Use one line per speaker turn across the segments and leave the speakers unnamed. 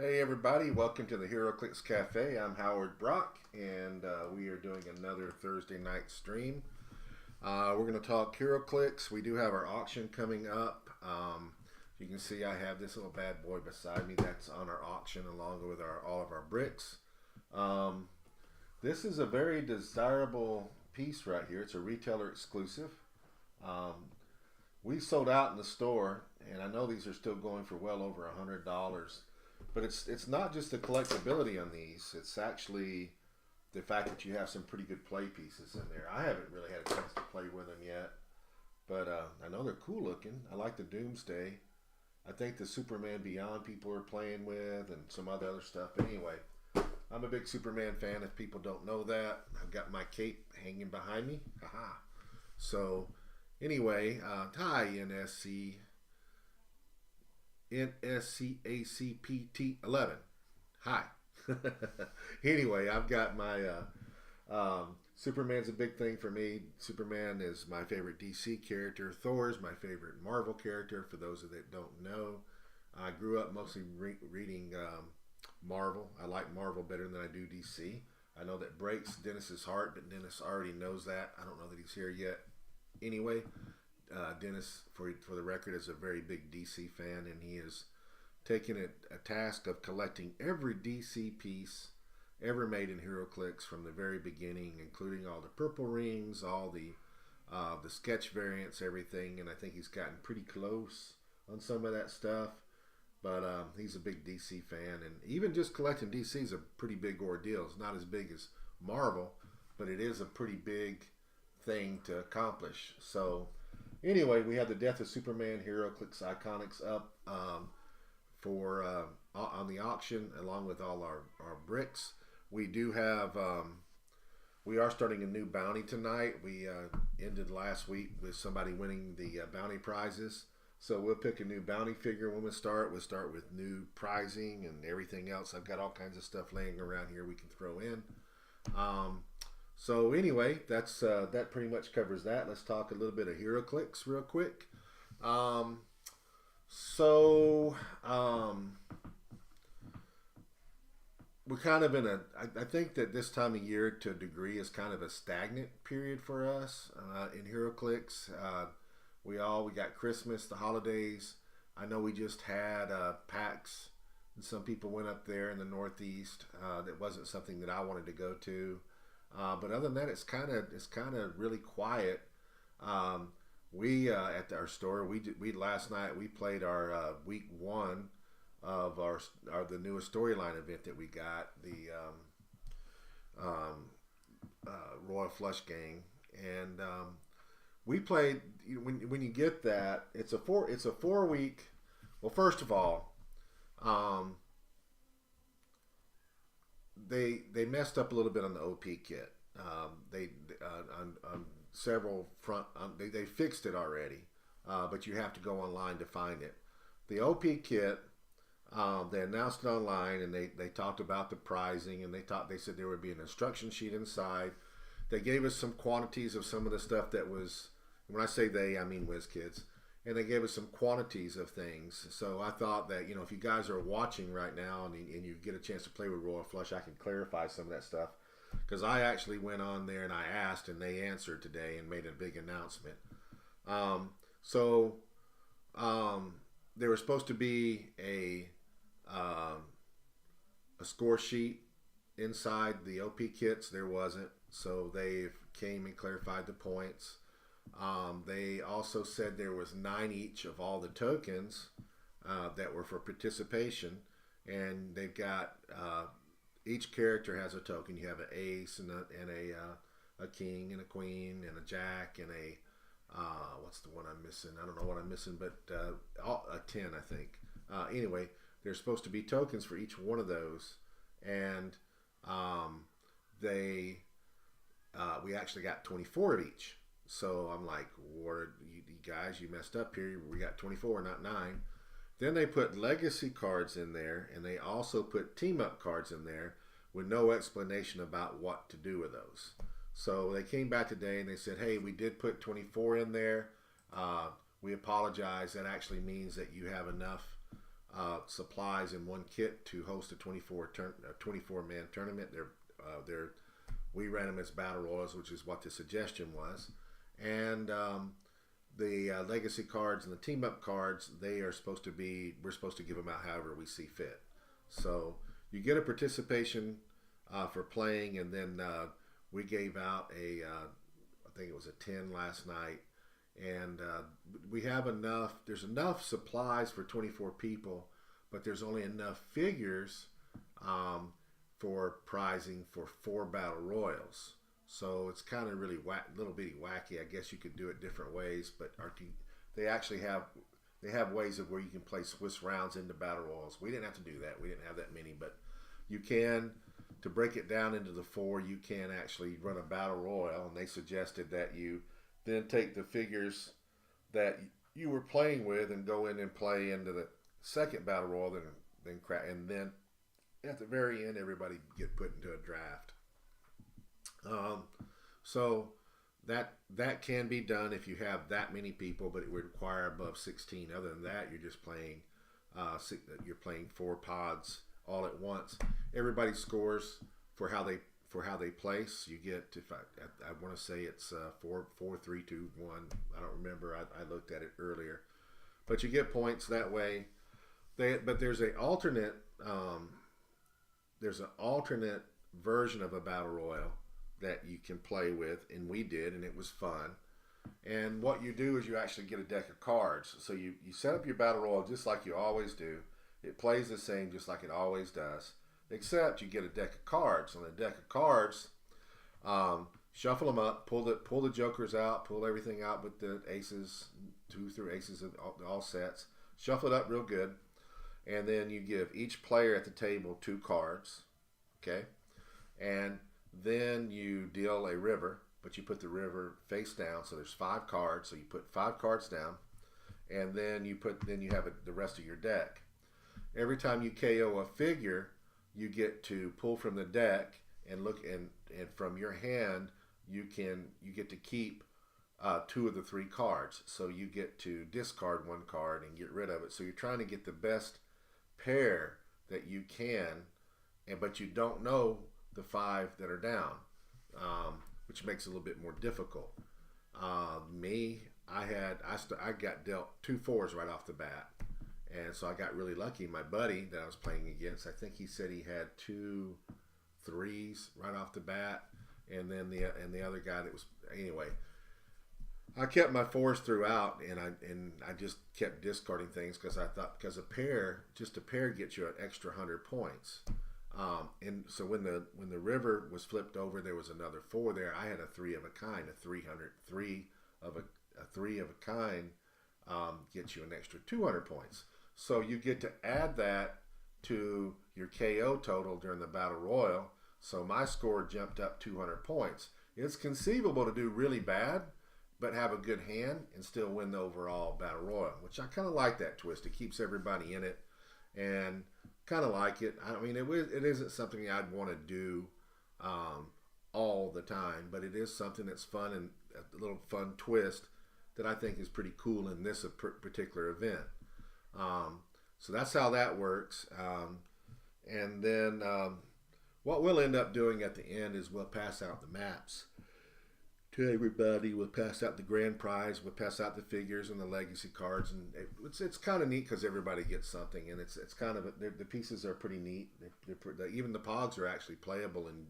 Hey everybody, welcome to the HeroClix Cafe. I'm Howard Brock, and we are doing another Thursday night stream. We're going to talk HeroClix. We do have our auction coming up. You can see I have this little bad boy beside me. That's on our auction along with all of our bricks. This is a very desirable piece right here. It's a retailer exclusive. Um, we sold out in the store, and I know these are still going for well over $100. But it's not just the collectability on these. It's actually the fact that you have some pretty good play pieces in there. I haven't really had a chance to play with them yet, but I know they're cool looking. I like the Doomsday. I think the Superman Beyond people are playing with, and some other stuff. But anyway, I'm a big Superman fan. If people don't know that, I've got my cape hanging behind me. Haha. So anyway, hi NSCACPT11. Hi. Anyway, I've got my Superman's a big thing for me. Superman is my favorite DC character. Thor is my favorite Marvel character. For those that don't know, I grew up mostly reading Marvel. I like Marvel better than I do DC. I know that breaks Dennis's heart, but Dennis already knows that. I don't know that he's here yet. Anyway, Dennis, for the record, is a very big DC fan, and he has taken a task of collecting every DC piece ever made in HeroClix from the very beginning, including all the purple rings, all the sketch variants, everything. And I think he's gotten pretty close on some of that stuff. But he's a big DC fan, and even just collecting DC is a pretty big ordeal. It's not as big as Marvel, but it is a pretty big thing to accomplish. So anyway, we have the Death of Superman HeroClix Iconics up for on the auction, along with all our bricks. We do have we are starting a new bounty tonight. We ended last week with somebody winning the bounty prizes. So we'll pick a new bounty figure when we start. We'll start with new prizing and everything else. I've got all kinds of stuff laying around here we can throw in. So anyway, that pretty much covers that. Let's talk a little bit of HeroClix real quick. So we're kind of in I think that this time of year to a degree is kind of a stagnant period for us in HeroClix. We got Christmas, the holidays. I know we just had PAX, and some people went up there in the Northeast. That wasn't something that I wanted to go to. But other than that, it's kind of really quiet. We at our store, we last night we played our week one of the newest storyline event that we got, the Royal Flush Gang, and we played. When you get that, it's a 4 week. Well, first of all, they messed up a little bit on the OP kit. They on several front. They fixed it already, but you have to go online to find it. The OP kit. They announced it online, and they talked about the pricing, and they said there would be an instruction sheet inside. They gave us some quantities of some of the stuff that was. When I say they, I mean WizKids. And they gave us some quantities of things. So I thought that, if you guys are watching right now and you get a chance to play with Royal Flush, I can clarify some of that stuff. Because I actually went on there and I asked, and they answered today and made a big announcement. So there was supposed to be a score sheet inside the OP kits. There wasn't. So they came and clarified the points. They also said there was 9 each of all the tokens that were for participation, and they've got each character has a token. You have an ace and a king and a queen and a jack and a what's the one I'm missing? I don't know what I'm missing, but a 10, I think. Anyway, there's supposed to be tokens for each one of those, and we actually got 24 of each. So I'm like, what you guys, you messed up here. We got 24, not 9. Then they put legacy cards in there, and they also put team up cards in there with no explanation about what to do with those. So they came back today and they said, hey, we did put 24 in there. We apologize. That actually means that you have enough supplies in one kit to host a 24 man tournament. We ran them as battle royals, which is what the suggestion was, and the legacy cards and the team up cards, we're supposed to give them out however we see fit. So you get a participation for playing, and then we gave out I think it was a 10 last night, and we have enough. There's enough supplies for 24 people, but there's only enough figures for prizing for 4 battle royals. So it's kind of really little bitty wacky. I guess you could do it different ways, but they actually have ways of where you can play Swiss rounds into battle royals. We didn't have to do that. We didn't have that many, but you can. To break it down into the 4, you can actually run a battle royal, and they suggested that you then take the figures that you were playing with and go in and play into the second battle royal, and then at the very end, everybody get put into a draft. So that can be done if you have that many people, but it would require above 16. Other than that, you're just playing you're playing 4 pods all at once. Everybody scores for how they place. You get, I want to say it's 4, 3, 2, 1. I don't remember. I looked at it earlier, but you get points that way. But there's an alternate version of a battle royal that you can play with, and we did, and it was fun. And what you do is you actually get a deck of cards. So you set up your battle royal just like you always do. It plays the same just like it always does, except you get a deck of cards. On the deck of cards, shuffle them up, pull the jokers out, pull everything out with the aces, 2 through aces of all sets. Shuffle it up real good, and then you give each player at the table 2 cards, okay? And then you deal a river, but you put the river face down, so there's 5 cards. So you put 5 cards down, and then you have the rest of your deck. Every time you KO a figure, you get to pull from the deck and look, and from your hand you get to keep 2 of the 3 cards. So you get to discard 1 card and get rid of it. So you're trying to get the best pair that you can, but you don't know the 5 that are down, which makes it a little bit more difficult. I got dealt 2 4s right off the bat. And so I got really lucky. My buddy that I was playing against, I think he said he had 2 3s right off the bat, and then the other guy that was, anyway. I kept my 4s throughout, and I just kept discarding things because I thought, because a pair gets you an extra 100 points. And so when the river was flipped over, there was another 4 there. I had a 3 of a kind, a 303 of a 3 of a kind gets you an extra 200 points. So you get to add that to your KO total during the battle royal. So my score jumped up 200 points. It's conceivable to do really bad, but have a good hand and still win the overall battle royal, which I kind of like that twist. It keeps everybody in it, and kind of like it. I mean, it isn't something I'd want to do all the time, but it is something that's fun and a little fun twist that I think is pretty cool in this particular event. So that's how that works. And then what we'll end up doing at the end is we'll pass out the maps to everybody. We'll pass out the grand prize. We'll pass out the figures and the legacy cards, and it's kind of neat because everybody gets something, and it's kind of the pieces are pretty neat. Even the pogs are actually playable, and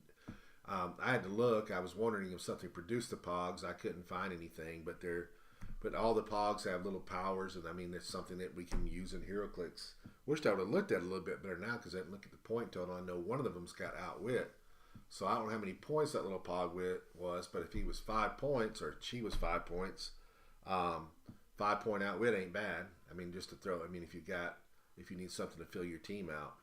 I had to look. I was wondering if something produced the pogs. I couldn't find anything, but all the pogs have little powers, and I mean, it's something that we can use in HeroClix. Wished I would have looked at it a little bit better now because I didn't look at the point total. I know one of them's got outwit, so I don't know how many points that little pog was, but if he was 5 points or she was 5 points, 5-point outwit ain't bad. I mean, just to throw. I mean, if you need something to fill your team out,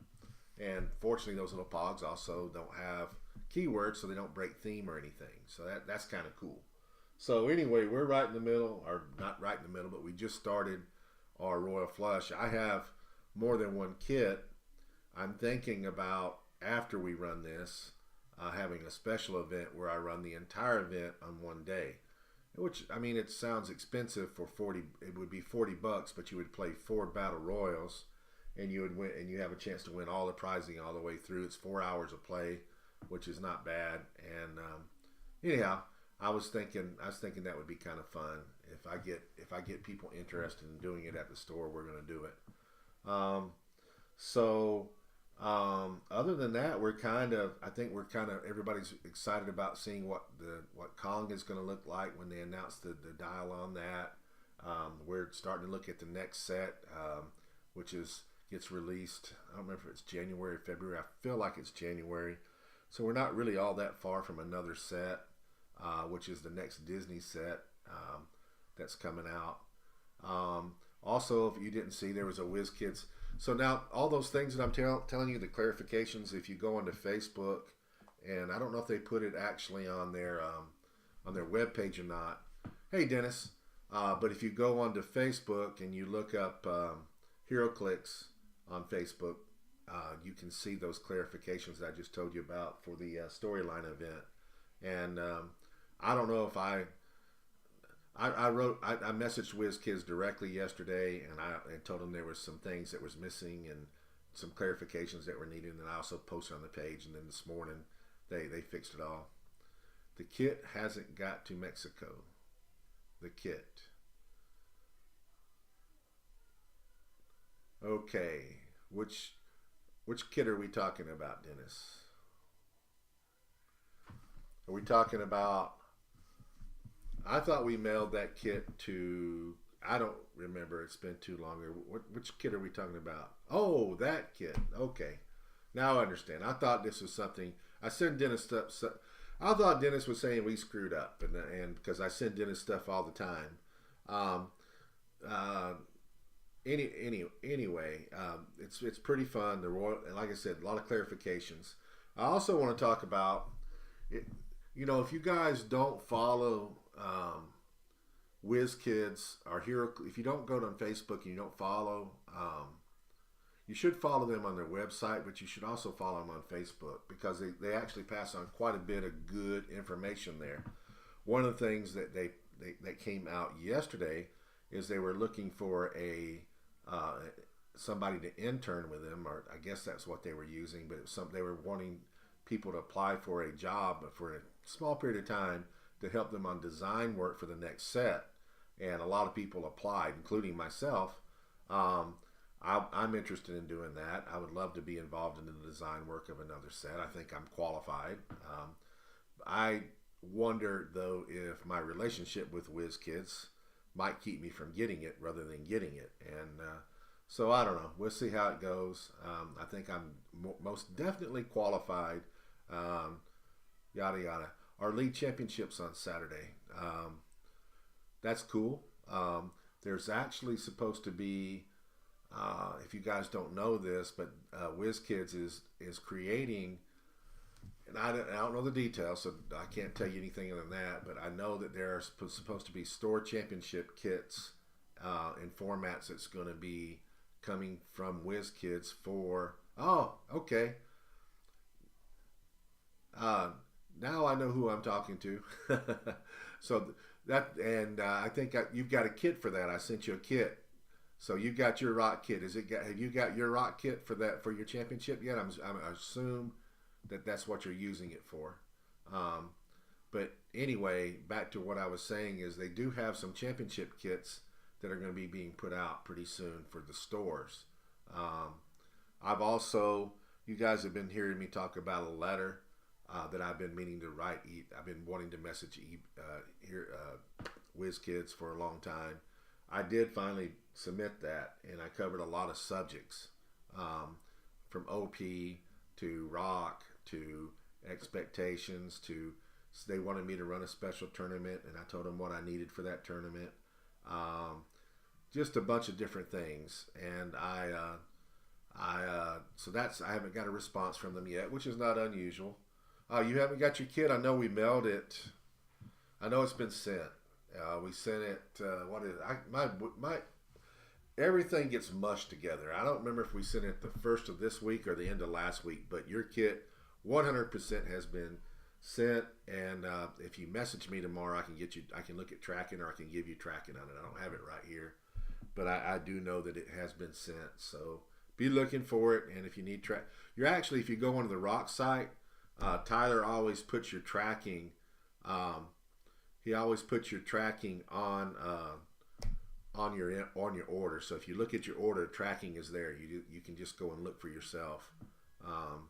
and fortunately, those little pogs also don't have keywords, so they don't break theme or anything. So that's kind of cool. So anyway, we're right in the middle, or not right in the middle, but we just started our Royal Flush. I have more than one kit. I'm thinking about, after we run this, having a special event where I run the entire event on one day. Which, I mean, it sounds expensive for 40. It would be $40, but you would play 4 battle royals, and you would win, and you have a chance to win all the prizing all the way through. It's 4 hours of play, which is not bad. And anyhow, I was thinking that would be kind of fun. If I get people interested in doing it at the store, we're going to do it. So other than that, I think everybody's excited about seeing what Kong is going to look like when they announce the dial on that. We're starting to look at the next set, which gets released. I don't remember if it's January or February. I feel like it's January. So we're not really all that far from another set, which is the next Disney set that's coming out. Also, if you didn't see, there was a WizKids. So now all those things that I'm telling you, the clarifications, if you go onto Facebook, and I don't know if they put it actually on their webpage or not. Hey, Dennis. But if you go onto Facebook and you look up HeroClix on Facebook, you can see those clarifications that I just told you about for the storyline event. And I don't know if I messaged WizKids directly yesterday, and I told them there was some things that was missing and some clarifications that were needed, and I also posted on the page. And then this morning, they fixed it all. The kit hasn't got to Mexico. The kit. Okay, which kit are we talking about, Dennis? Are we talking about? I thought we mailed that kit to. I don't remember. It's been too long. Which kit are we talking about? Oh, that kit. Okay, now I understand. I thought this was something. I send Dennis stuff. So, I thought Dennis was saying we screwed up, and because I send Dennis stuff all the time. Anyway, it's pretty fun. Like I said, a lot of clarifications. I also want to talk about it. You know, if you guys don't follow WizKids or Hero, if you don't go on Facebook and you don't follow, you should follow them on their website, but you should also follow them on Facebook because they actually pass on quite a bit of good information there. One of the things that that came out yesterday is they were looking for somebody to intern with them, or I guess that's what they were using, but they were wanting people to apply for a job for a small period of time to help them on design work for the next set. And a lot of people applied, including myself. I'm interested in doing that. I would love to be involved in the design work of another set. I think I'm qualified. I wonder, though, if my relationship with WizKids might keep me from getting it rather than getting it. And so I don't know. We'll see how it goes. I think I'm most definitely qualified. Yada, yada. Our league championship's on Saturday. That's cool. There's actually supposed to be, if you guys don't know this, but WizKids is creating, and I don't know the details, so I can't tell you anything other than that, but I know that there are supposed to be store championship kits in formats that's going to be coming from WizKids for, oh, okay. Now I know who I'm talking to. So that, and I think you've got a kit for that. I sent you a kit. So you got your rock kit. Have you got your rock kit for that for your championship yet? I assume that's what you're using it for. But anyway, back to what I was saying is they do have some championship kits that are going to be being put out pretty soon for the stores. I've also, you guys have been hearing me talk about a letter that I've been meaning to write. I've been wanting to message WizKids for a long time. I did finally submit that, and I covered a lot of subjects, from OP to rock to expectations to, so they wanted me to run a special tournament, and I told them what I needed for that tournament. Just a bunch of different things, and so I haven't got a response from them yet, which is not unusual. You haven't got your kit? I know we mailed it. I know it's been sent. We sent it. What is it? My everything gets mushed together. I don't remember if we sent it the first of this week or the end of last week. But your kit, 100% has been sent. And if you message me tomorrow, I can get you. I can look at tracking, or I can give you tracking on it. I don't have it right here, but I do know that it has been sent. So be looking for it. And if you need track, you're actually, if you go onto the rock site, Tyler always puts your tracking. Um, he always puts your tracking on your order. So if you look at your order, tracking is there. You can just go and look for yourself. Um,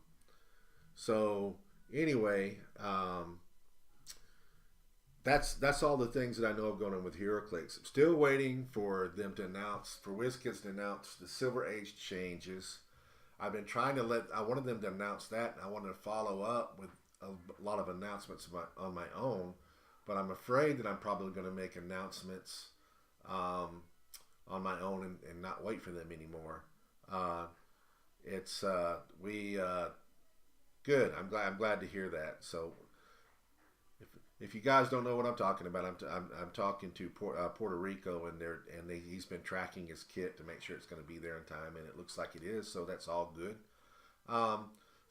so anyway, that's all the things that I know of going on with HeroClix. I'm still waiting for them to announce, for WizKids to announce the Silver Age changes. I've been trying to I wanted them to announce that, and I wanted to follow up with a lot of announcements on my own, but I'm afraid that I'm probably going to make announcements on my own and not wait for them anymore. It's good. I'm glad to hear that. So if you guys don't know what I'm talking about, I'm talking to Puerto Rico, and he's been tracking his kit to make sure it's going to be there in time, and it looks like it is. So that's all good.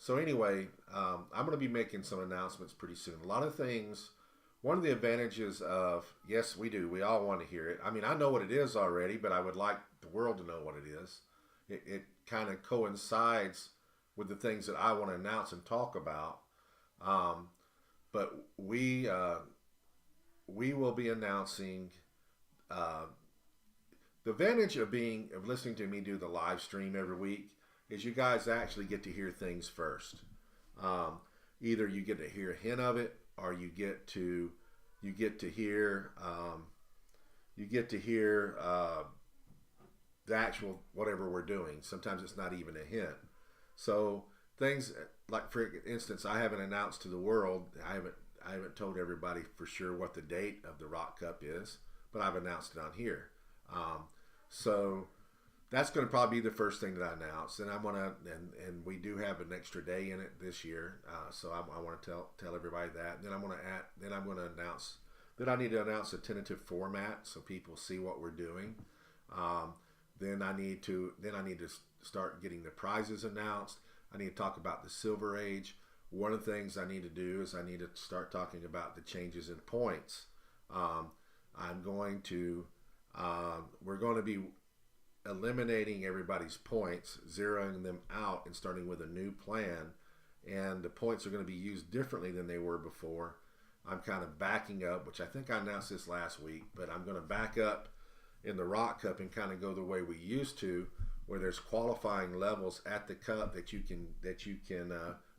So anyway, I'm going to be making some announcements pretty soon. A lot of things. One of the advantages of, yes, we do. We all want to hear it. I mean, I know what it is already, but I would like the world to know what it is. It kind of coincides with the things that I want to announce and talk about. But we will be announcing the advantage of listening to me do the live stream every week is you guys actually get to hear things first. Either you get to hear a hint of it, or you get to hear the actual whatever we're doing. Sometimes it's not even a hint. So things like, for instance, I haven't announced to the world. I haven't told everybody for sure what the date of the Rock Cup is, but I've announced it on here. So that's going to probably be the first thing that I announce, and and we do have an extra day in it this year. So I want to tell everybody that. And then I'm going to announce that I need to announce a tentative format so people see what we're doing. Then I need to start getting the prizes announced. I need to talk about the Silver Age. One of the things I need to do is I need to start talking about the changes in points. We're going to be eliminating everybody's points, zeroing them out, and starting with a new plan. And the points are going to be used differently than they were before. I'm kind of backing up, which I think I announced this last week, but I'm going to back up in the Rock Cup and kind of go the way we used to, where there's qualifying levels at the cup that you can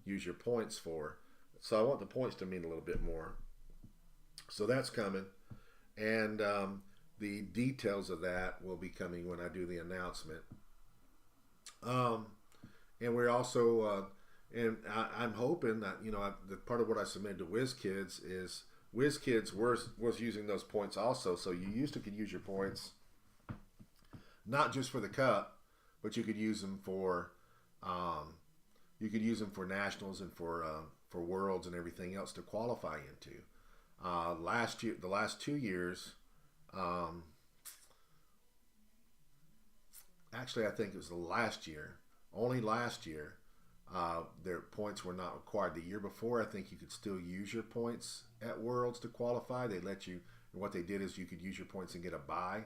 use your points for. So I want the points to mean a little bit more. So that's coming, and the details of that will be coming when I do the announcement. And we're also, I'm hoping that, the part of what I submitted to WizKids is WizKids was using those points also. So you could use your points not just for the cup, but you could use them for nationals and for worlds and everything else to qualify into. The last 2 years. Actually, I think it was the last year. Only last year, their points were not required. The year before, I think you could still use your points at Worlds to qualify. They let you. And what they did is you could use your points and get a bye,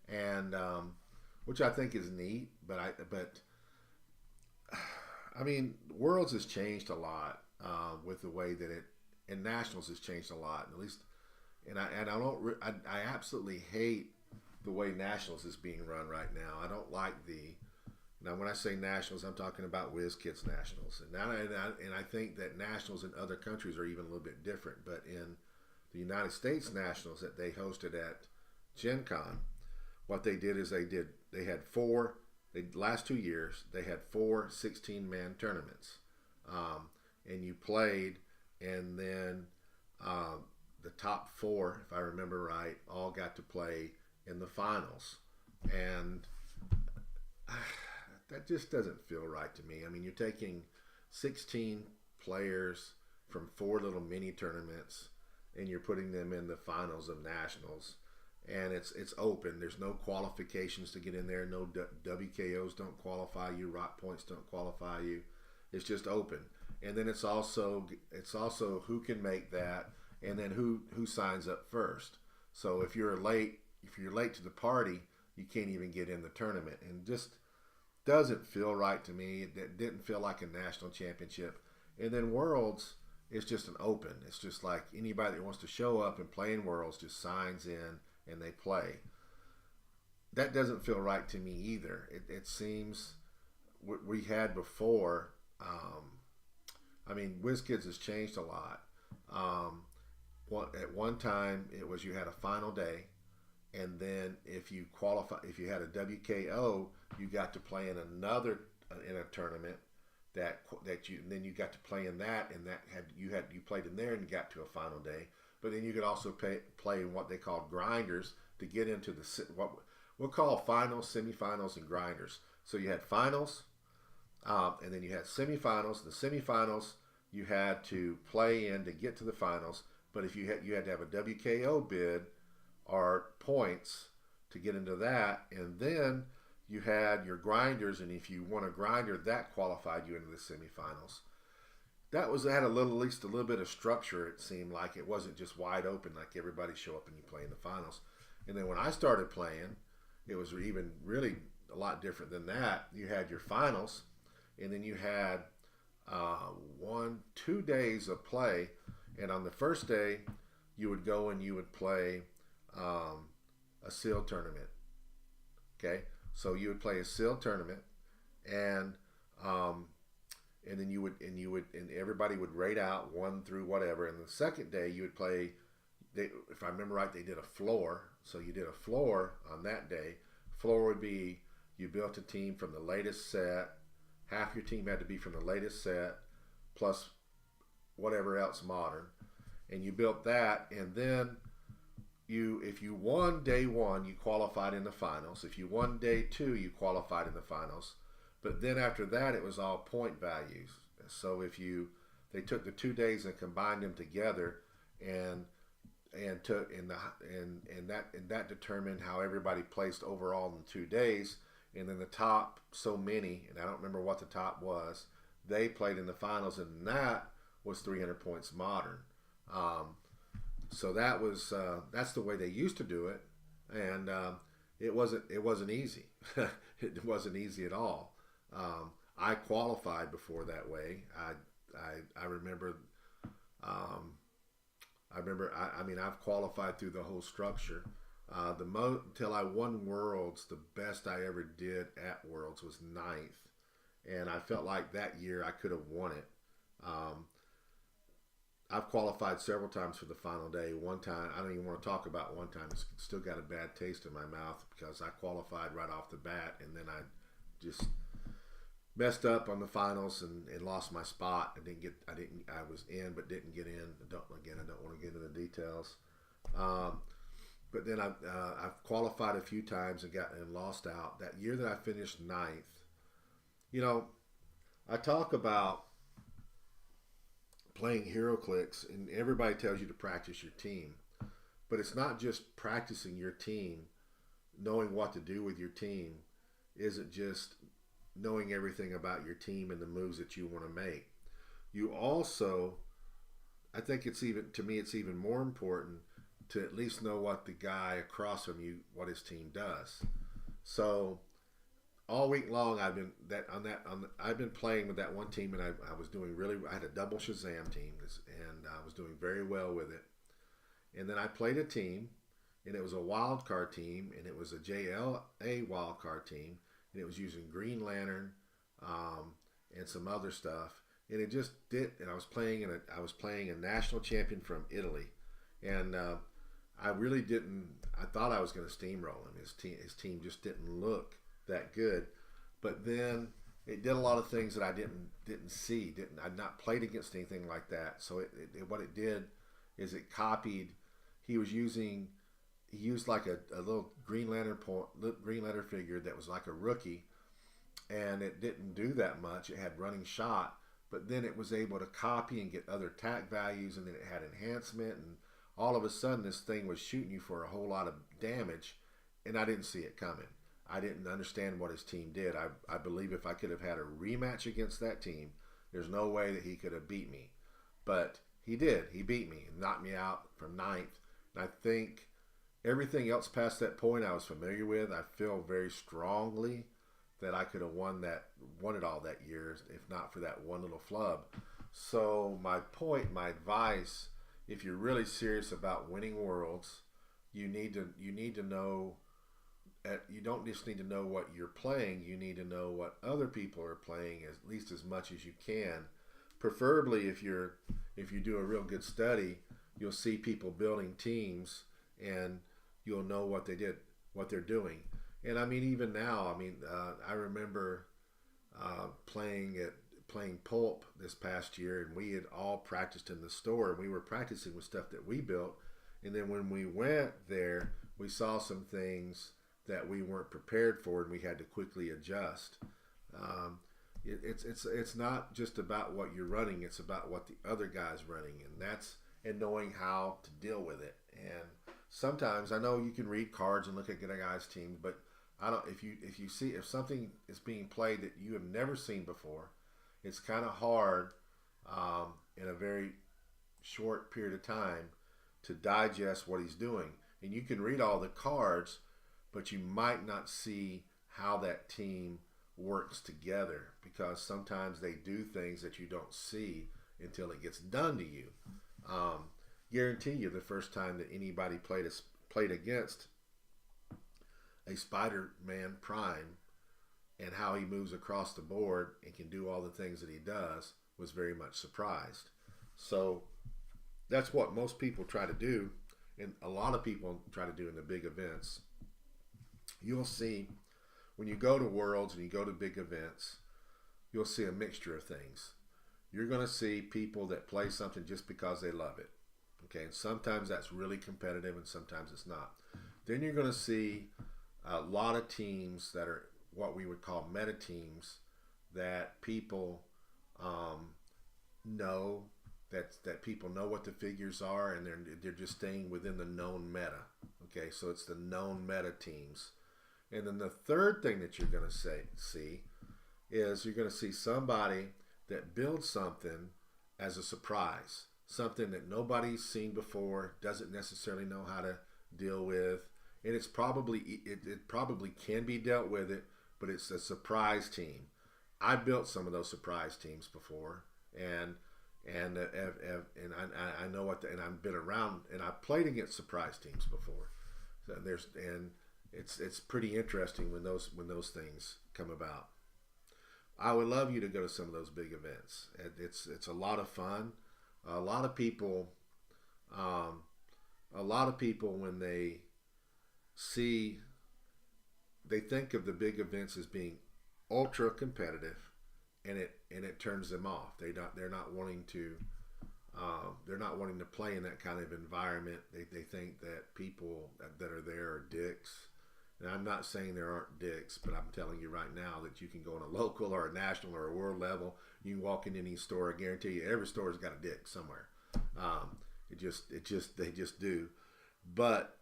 and which I think is neat. But I mean, Worlds has changed a lot with the way that and Nationals has changed a lot. At least. And I absolutely hate the way Nationals is being run right now. I don't like now when I say Nationals, I'm talking about WizKids Nationals. And I think that Nationals in other countries are even a little bit different. But in the United States Nationals that they hosted at Gen Con, what they did is they had last 2 years, they had 4 16-man tournaments. And you played, and then the top 4, if I remember right, all got to play in the finals. And that just doesn't feel right to me. I mean, you're taking 16 players from 4 little mini tournaments and you're putting them in the finals of nationals. And it's open. There's no qualifications to get in there. No WKOs don't qualify you. Rock points don't qualify you. It's just open. And then it's also who can make that, and then who signs up first. So if you're late to the party, you can't even get in the tournament. And just doesn't feel right to me. It didn't feel like a national championship. And then Worlds is just an open. It's just like anybody that wants to show up and play in Worlds just signs in and they play. That doesn't feel right to me either. It seems what we had before. I mean, WizKids has changed a lot. Um, at one time, it was you had a final day, and then if you qualify, if you had a WKO, you got to play in another in a tournament that you and then you got to play in that, and that had you played in there and got to a final day. But then you could also play in what they called grinders to get into the what we'll call finals, semifinals, and grinders. So you had finals, and then you had semifinals. The semifinals you had to play in to get to the finals, but if you had to have a WKO bid or points to get into that, and then you had your grinders, and if you won a grinder, that qualified you into the semifinals. That had at least a little bit of structure. It seemed like it wasn't just wide open, like everybody show up and you play in the finals. And then when I started playing, it was even really a lot different than that. You had your finals, and then you had 2 days of play. And on the first day, you would go and you would play a seal tournament. Okay, so you would play a seal tournament, and then you would and everybody would rate out 1 through whatever. And the second day you would play. If I remember right, they did a floor. So you did a floor on that day. Floor would be you built a team from the latest set. Half your team had to be from the latest set, plus whatever else modern. And you built that, and then if you won day 1, you qualified in the finals. If you won day 2, you qualified in the finals. But then after that, it was all point values. So they took the 2 days and combined them together, and that determined how everybody placed overall in 2 days. And then the top so many, and I don't remember what the top was, they played in the finals, and that was 300 points modern. So that's the way they used to do it, and it wasn't easy. It wasn't easy at all. I qualified before that way. I remember. I mean, I've qualified through the whole structure. Until I won Worlds, the best I ever did at Worlds was 9th, and I felt like that year I could have won it. I've qualified several times for the final day. One time, I don't even want to talk about one time. It's still got a bad taste in my mouth because I qualified right off the bat, and then I just messed up on the finals and lost my spot. I was in but didn't get in. I don't want to get into the details. But then I've qualified a few times and lost out. That year that I finished 9th, I talk about playing HeroClix, and everybody tells you to practice your team, but it's not just practicing your team. Knowing what to do with your team isn't just knowing everything about your team and the moves that you want to make. You also, I think it's even more important to at least know what the guy across from you, what his team does. So all week long I've been playing with that one team, and I was doing I had a double Shazam team, and I was doing very well with it. And then I played a team, and it was a wild card team, and it was a JLA wild card team, and it was using Green Lantern and some other stuff, and it just did. And I was playing a national champion from Italy, and I really didn't. I thought I was going to steamroll him. His team just didn't look that good, but then it did a lot of things that I didn't see. I'd not played against anything like that. So what it did is it copied. He used like a little Green Lantern figure that was like a rookie, and it didn't do that much. It had running shot, but then it was able to copy and get other attack values, and then it had enhancement, and all of a sudden this thing was shooting you for a whole lot of damage, and I didn't see it coming. I didn't understand what his team did. I believe if I could have had a rematch against that team, there's no way that he could have beat me. But he did. He beat me and knocked me out from 9th. And I think everything else past that point I was familiar with. I feel very strongly that I could have won it all that year if not for that one little flub. So my point, my advice, if you're really serious about winning worlds, you need to know. You don't just need to know what you're playing. You need to know what other people are playing at least as much as you can. Preferably, if you do a real good study, you'll see people building teams, and you'll know what they did, what they're doing. And I mean, even now, I mean, I remember playing Pulp this past year, and we had all practiced in the store, and we were practicing with stuff that we built. And then when we went there, we saw some things that we weren't prepared for, and we had to quickly adjust. It's not just about what you're running; it's about what the other guy's running, and knowing how to deal with it. And sometimes I know you can read cards and look at a guy's team, but I don't. If something is being played that you have never seen before, it's kind of hard in a very short period of time to digest what he's doing. And you can read all the cards, but you might not see how that team works together, because sometimes they do things that you don't see until it gets done to you. Guarantee you, the first time that anybody played against a Spider-Man Prime and how he moves across the board and can do all the things that he does was very much surprised. So that's what most people try to do, and a lot of people try to do in the big events. You'll see when you go to Worlds and you go to big events, you'll see a mixture of things. You're going to see people that play something just because they love it. Okay, and sometimes that's really competitive and sometimes it's not. Then you're going to see a lot of teams that are what we would call meta teams, that people know that people know what the figures are, and they're just staying within the known meta. Okay, so it's the known meta teams. And then the third thing that you're going to see is you're going to see somebody that builds something as a surprise, something that nobody's seen before, doesn't necessarily know how to deal with, and it probably can be dealt with it, but it's a surprise team. I built some of those surprise teams before, and I know and I've been around, and I've played against surprise teams before. So it's pretty interesting when those things come about. I would love you to go to some of those big events. It's a lot of fun. A lot of people when they think of the big events as being ultra competitive, and it turns them off. They're not wanting to play in that kind of environment. They think that people that are there are dicks. And I'm not saying there aren't dicks, but I'm telling you right now that you can go on a local or a national or a world level. You can walk in any store. I guarantee you, every store's got a dick somewhere. They just do. But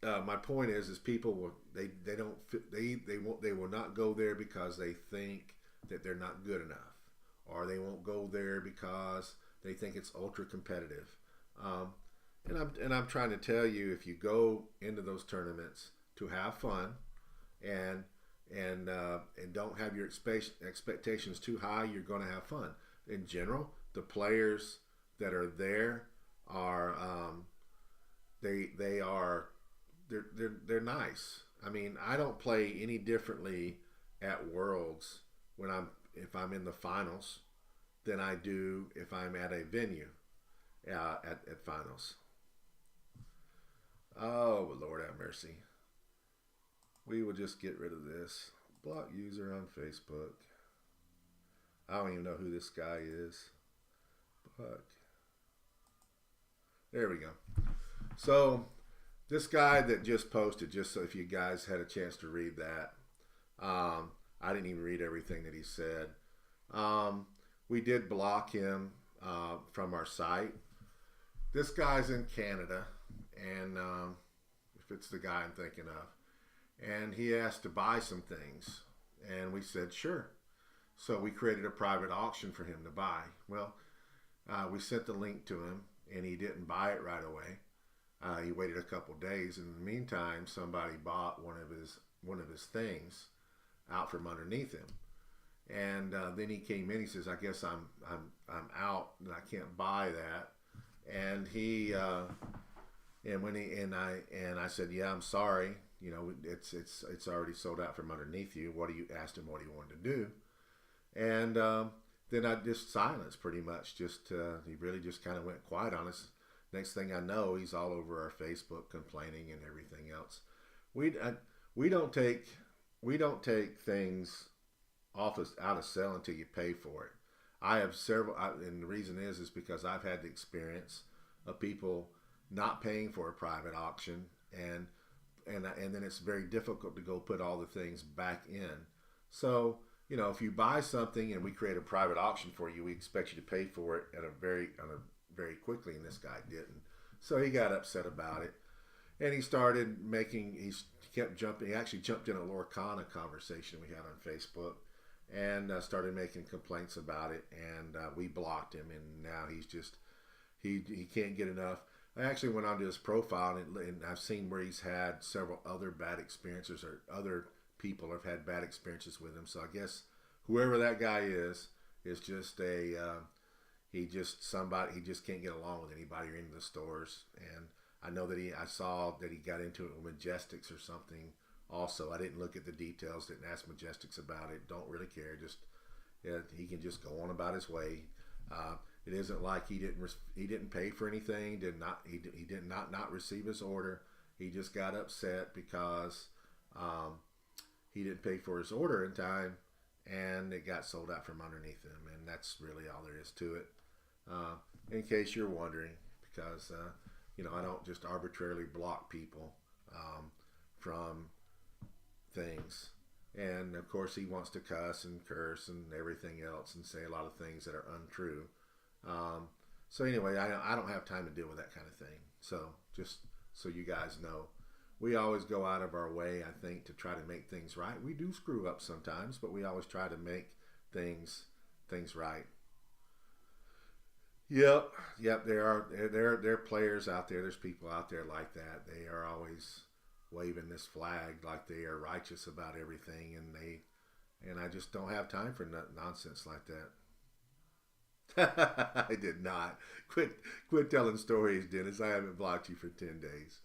my point is people they will not go there because they think that they're not good enough, or they won't go there because they think it's ultra competitive. And I'm trying to tell you, if you go into those tournaments to have fun, and don't have your expectations too high, you're going to have fun. In general, the players that are there are they're nice. I mean, I don't play any differently at Worlds if I'm in the finals than I do if I'm at a venue at finals. Oh, Lord have mercy. We will just get rid of this. Block user on Facebook. I don't even know who this guy is. But there we go. So this guy that just posted, just so if you guys had a chance to read that, I didn't even read everything that he said. We did block him from our site. This guy's in Canada, and if it's the guy I'm thinking of, and he asked to buy some things, and we said sure. So we created a private auction for him to buy. Well, we sent the link to him, and he didn't buy it right away. He waited a couple days. In the meantime, somebody bought one of his his things out from underneath him. And then he came in. He says, "I guess I'm out and I can't buy that." And he and when he and I said, "Yeah, I'm sorry. You know, it's already sold out from underneath you." What do you asked him what he wanted to do, and then I just silenced pretty much. Just he really just kind of went quiet on us. Next thing I know, he's all over our Facebook complaining and everything else. We don't take things out of sale until you pay for it. I have several, and the reason is because I've had the experience of people not paying for a private auction, and then it's very difficult to go put all the things back in. So you know, if you buy something and we create a private auction for you, we expect you to pay for it very quickly, and this guy didn't. So he got upset about it, and he started making. He kept jumping. He actually jumped in a Lorcana conversation we had on Facebook, and started making complaints about it, and we blocked him, and now he's just he can't get enough. I actually went onto his profile, and I've seen where he's had several other bad experiences, or other people have had bad experiences with him. So I guess whoever that guy is just he just can't get along with anybody or into the stores. And I know that I saw that he got into it with Majestics or something. Also, I didn't look at the details, didn't ask Majestics about it. Don't really care. Just he can just go on about his way. It isn't like he didn't pay for anything. He did not receive his order. He just got upset because he didn't pay for his order in time, and it got sold out from underneath him. And that's really all there is to it. In case you're wondering, because I don't just arbitrarily block people from things. And of course, he wants to cuss and curse and everything else, and say a lot of things that are untrue. So anyway, I don't have time to deal with that kind of thing. So just so you guys know, we always go out of our way, I think, to try to make things right. We do screw up sometimes, but we always try to make things right. Yep. There are players out there. There's people out there like that. They are always waving this flag like they are righteous about everything, and I just don't have time for nonsense like that. I did not. Quit telling stories, Dennis. I haven't blocked you for 10 days.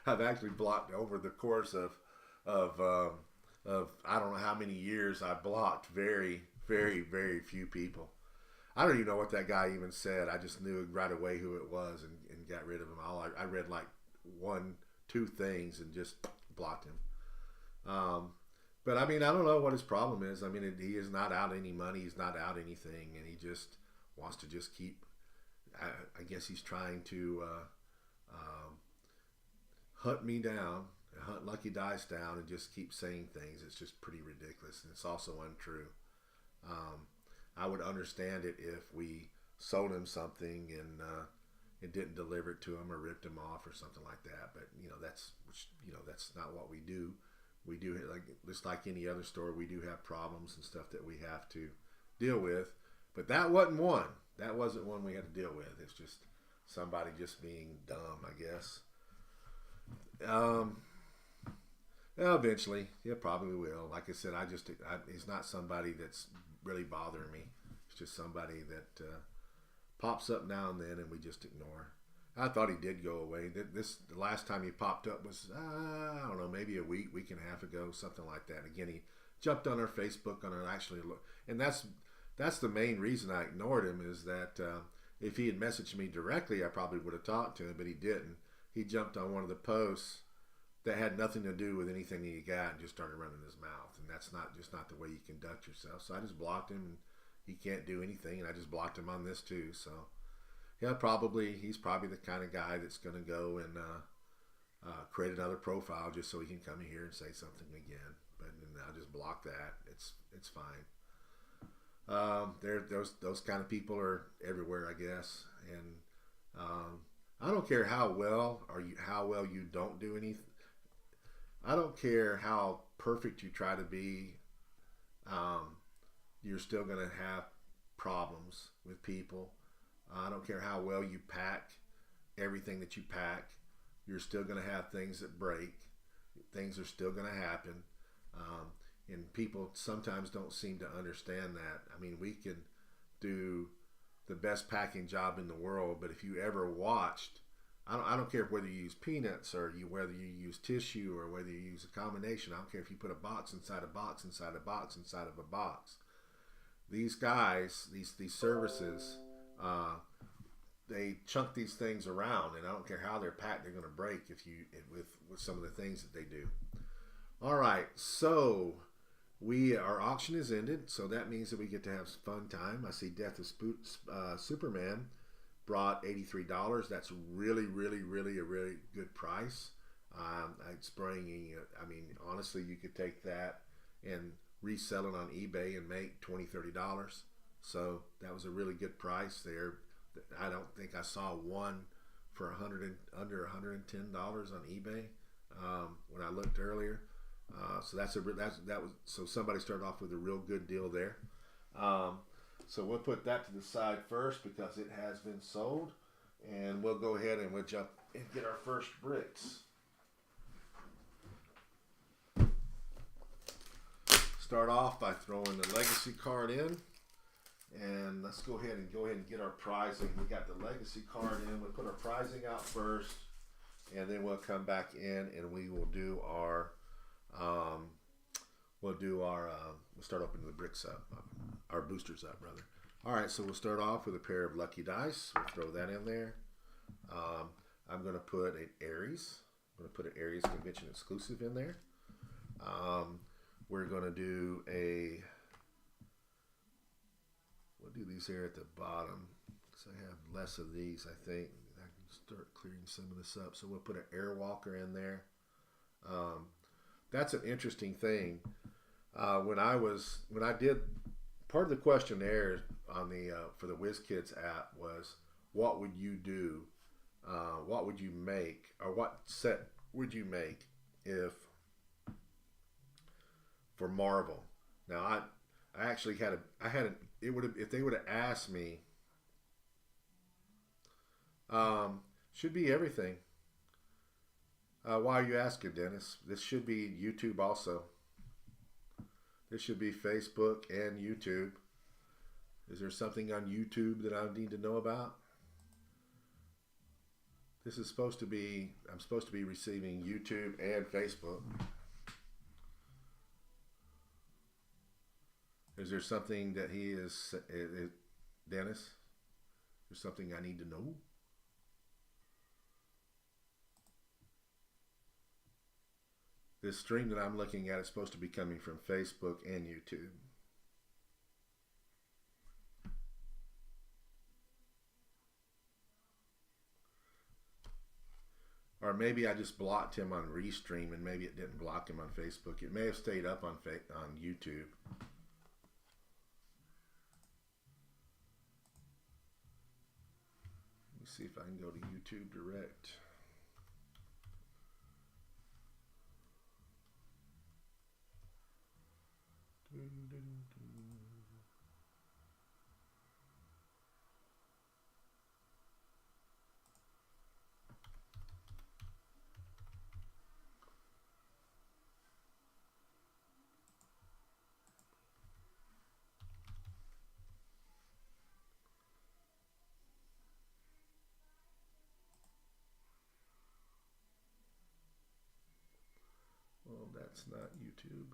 I've actually blocked over the course of I don't know how many years. I blocked very, very, very few people. I don't even know what that guy even said. I just knew right away who it was, and got rid of him. I read like 1-2 things and just blocked him. But I mean, I don't know what his problem is. I mean, he is not out any money. He's not out anything, and he just wants to just keep. I guess he's trying to hunt me down, hunt Lucky Dice down, and just keep saying things. It's just pretty ridiculous, and it's also untrue. I would understand it if we sold him something and it didn't deliver it to him, or ripped him off or something like that. But that's not what we do. We do, just like any other store, we do have problems and stuff that we have to deal with. But that wasn't one. That wasn't one we had to deal with. It's just somebody just being dumb, I guess. Eventually, it probably will. Like I said, he's not somebody that's really bothering me. It's just somebody that pops up now and then, and we just ignore. I thought he did go away. The last time he popped up was, I don't know, maybe a week and a half ago, something like that. Again, he jumped on our Facebook and that's the main reason I ignored him, is that if he had messaged me directly, I probably would have talked to him, but he didn't. He jumped on one of the posts that had nothing to do with anything that he got and just started running his mouth, and that's not the way you conduct yourself. So I just blocked him, and he can't do anything, and I just blocked him on this too. So yeah, he's probably the kind of guy that's going to go and create another profile just so he can come in here and say something again. But I'll just block that. It's fine. Those kind of people are everywhere, I guess. And I don't care how well you don't do anything. I don't care how perfect you try to be. You're still going to have problems with people. I don't care how well you pack everything that you pack. You're still going to have things that break. things are still going to happen. Um, and people sometimes don't seem to understand that. I mean, we can do the best packing job in the world, but if you ever watched, I don't care whether you use peanuts or whether you use tissue or whether you use a combination. I don't care if you put a box inside a box inside a box inside of a box. These guys, these services, they chunk these things around, and I don't care how they're packed, they're going to break if you with some of the things that they do. All right, so our auction is ended, so that means that we get to have some fun time. I see Death of Superman brought $83. That's really, really, really a really good price. It's bringing, I mean, honestly, you could take that and resell it on eBay and make $20, $30. So that was a really good price there. I don't think I saw one for under $110 on eBay when I looked earlier. So so somebody started off with a real good deal there. So we'll put that to the side first because it has been sold, and we'll go ahead and we'll jump and get our first bricks. Start off by throwing the legacy card in, and let's go ahead and get our prizing. We got the legacy card in. We'll put our prizing out first, and then we'll come back in and we will do our we'll start opening the bricks up, our boosters up, rather. All right, so we'll start off with a pair of lucky dice. We'll throw that in there. I'm going to put an Aries. I'm going to put an Aries Convention exclusive in there. We're going to do we'll do these here at the bottom because I have less of these, I think. I can start clearing some of this up. So we'll put an Airwalker in there. That's an interesting thing. When I did part of the questionnaire on the for the WizKids app was, what would you do? What would you make, or what set would you make if for Marvel? Now I actually it would have, if they would have asked me, should be everything. Why are you asking, Dennis? This should be YouTube also. This should be Facebook and YouTube. Is there something on YouTube that I need to know about? This is supposed to be, I'm supposed to be receiving YouTube and Facebook. Is there something that he is, Dennis? There's something I need to know? This stream that I'm looking at is supposed to be coming from Facebook and YouTube. Or maybe I just blocked him on Restream and maybe it didn't block him on Facebook. It may have stayed up on YouTube. Let me see if I can go to YouTube Direct. Well, that's not YouTube.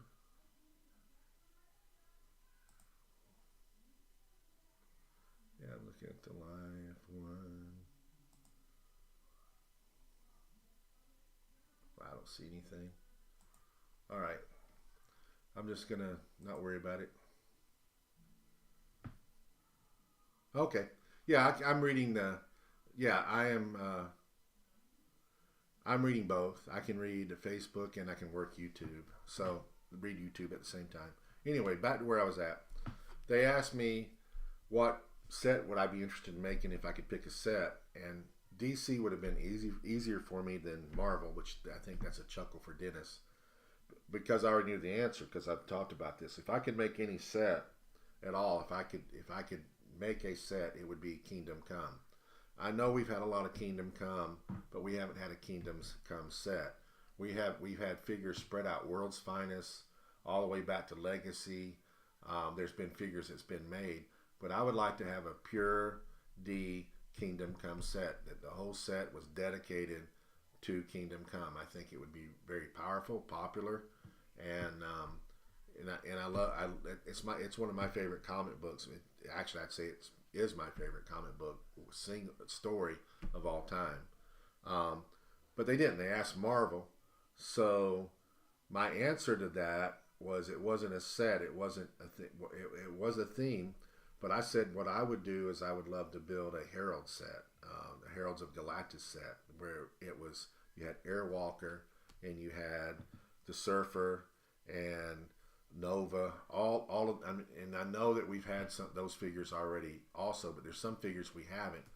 Yeah, I'm looking at the live one. I don't see anything. All right. I'm just going to not worry about it. Okay. Yeah, I'm reading I'm reading both. I can read Facebook and I can work YouTube. So read YouTube at the same time. Anyway, back to where I was at. They asked me what set would I be interested in making if I could pick a set, and DC would have been easier for me than Marvel, which I think that's a chuckle for Dennis, because I already knew the answer because I've talked about this. If I could make any set at all, if I could make a set, it would be Kingdom Come. I know we've had a lot of Kingdom Come, but we haven't had a Kingdom Come set. we've had figures spread out, World's Finest, all the way back to Legacy. There's been figures that's been made, but I would like to have a pure D Kingdom Come set, that the whole set was dedicated to Kingdom Come. I think it would be very powerful, popular, and I love. It's one of my favorite comic books. Actually, I'd say it is my favorite comic book single story of all time. But they didn't. They asked Marvel, so my answer to that was it wasn't a set. It wasn't it was a theme. But I said what I would do is I would love to build a Herald set, the Heralds of Galactus set, where it was you had Airwalker and you had the Surfer and Nova, all of. I mean, and I know that we've had some those figures already also, but there's some figures we haven't.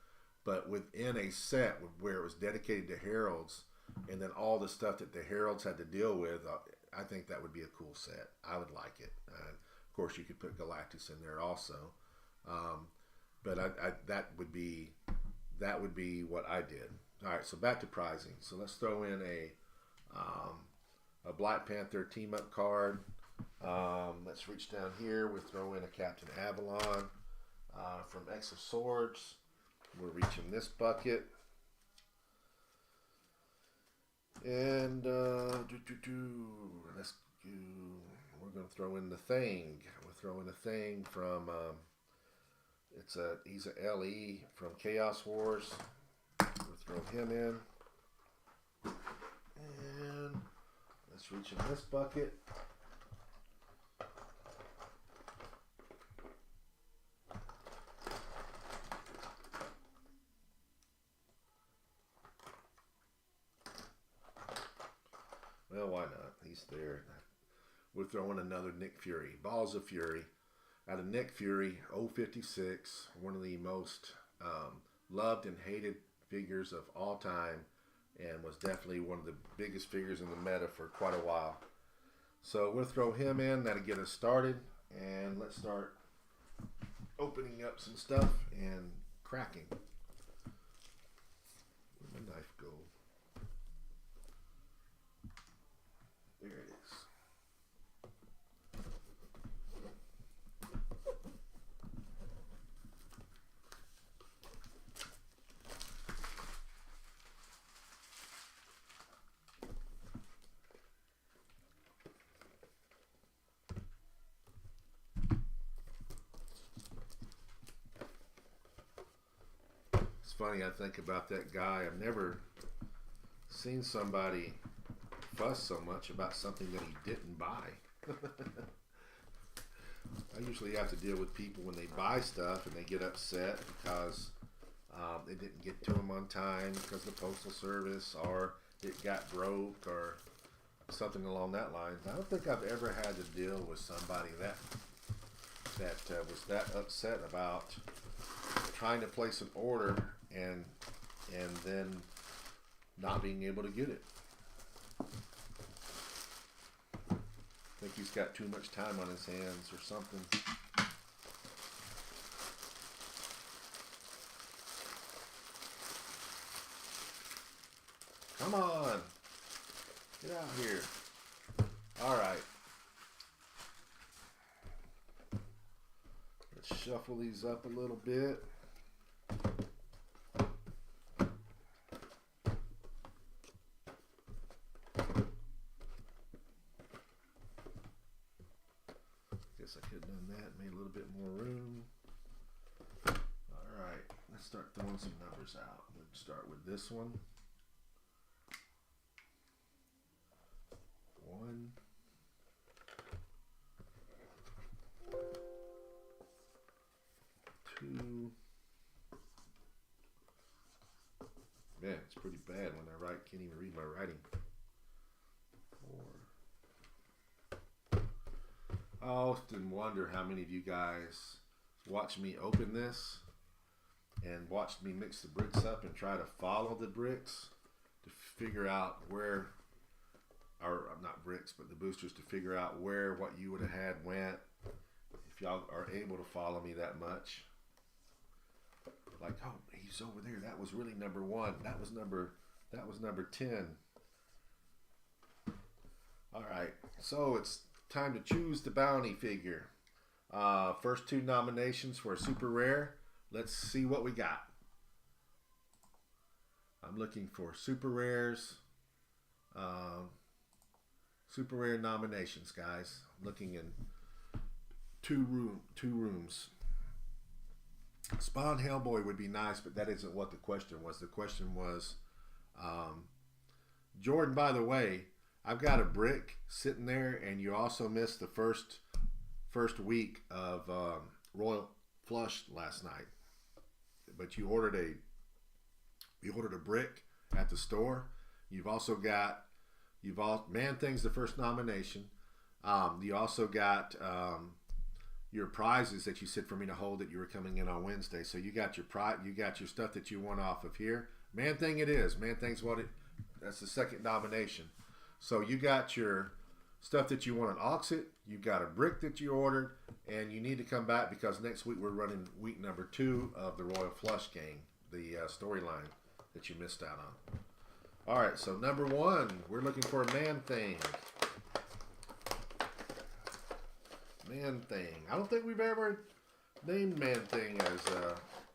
But within a set where it was dedicated to Heralds, and then all the stuff that the Heralds had to deal with, I think that would be a cool set. I would like it. And of course, you could put Galactus in there also. But that would be what I did. All right, so back to prizing. So let's throw in a Black Panther team up card. Let's reach down here. We'll throw in a Captain Avalon from X of Swords. We're reaching this bucket. And let's do. We're going to throw in the Thing. We're throwing a Thing from. He's a LE from Chaos Wars. We'll throw him in. And let's reach in this bucket. Well, why not? He's there. We're throwing another Nick Fury. Balls of Fury. Out of Nick Fury, 056, one of the most loved and hated figures of all time, and was definitely one of the biggest figures in the meta for quite a while. So we'll throw him in. That'll get us started, and let's start opening up some stuff and cracking. Where'd my knife go? There it is. It's funny, I think about that guy. I've never seen somebody fuss so much about something that he didn't buy. I usually have to deal with people when they buy stuff and they get upset because they didn't get to them on time because of the Postal Service, or it got broke, or something along that line. I don't think I've ever had to deal with somebody that was that upset about trying to place an order and then not being able to get it. I think he's got too much time on his hands or something. Come on. Get out here. All right. Let's shuffle these up a little bit. Guess I could have done that, made a little bit more room. All right, let's start throwing some numbers out. We'll start with this one. 1, 2. Man, it's pretty bad when I write. Can't even read my writing. 4. I often wonder how many of you guys watch me open this and watched me mix the bricks up and try to follow the bricks to figure out where, or not bricks, but the boosters, to figure out where what you would have had went. If y'all are able to follow me that much. Like, oh, he's over there. That was really number 1. That was number 10. All right, so it's time to choose the bounty figure. First two nominations for a super rare. Let's see what we got. I'm looking for super rares. Super rare nominations, guys. I'm looking in two rooms. Spawn Hellboy would be nice, but that isn't what the question was. The question was, Jordan, by the way, I've got a brick sitting there, and you also missed the first week of Royal Flush last night. But you ordered a brick at the store. You've also got Man Thing's the first nomination. You also got your prizes that you said for me to hold that you were coming in on Wednesday. So you got your stuff that you won off of here. Man Thing it is. Man Thing's that's the second nomination. So you got your stuff that you want on Auxit. You got a brick that you ordered, and you need to come back because next week we're running week number 2 of the Royal Flush game, the storyline that you missed out on. All right, so number 1, we're looking for a Man Thing. Man Thing. I don't think we've ever named Man Thing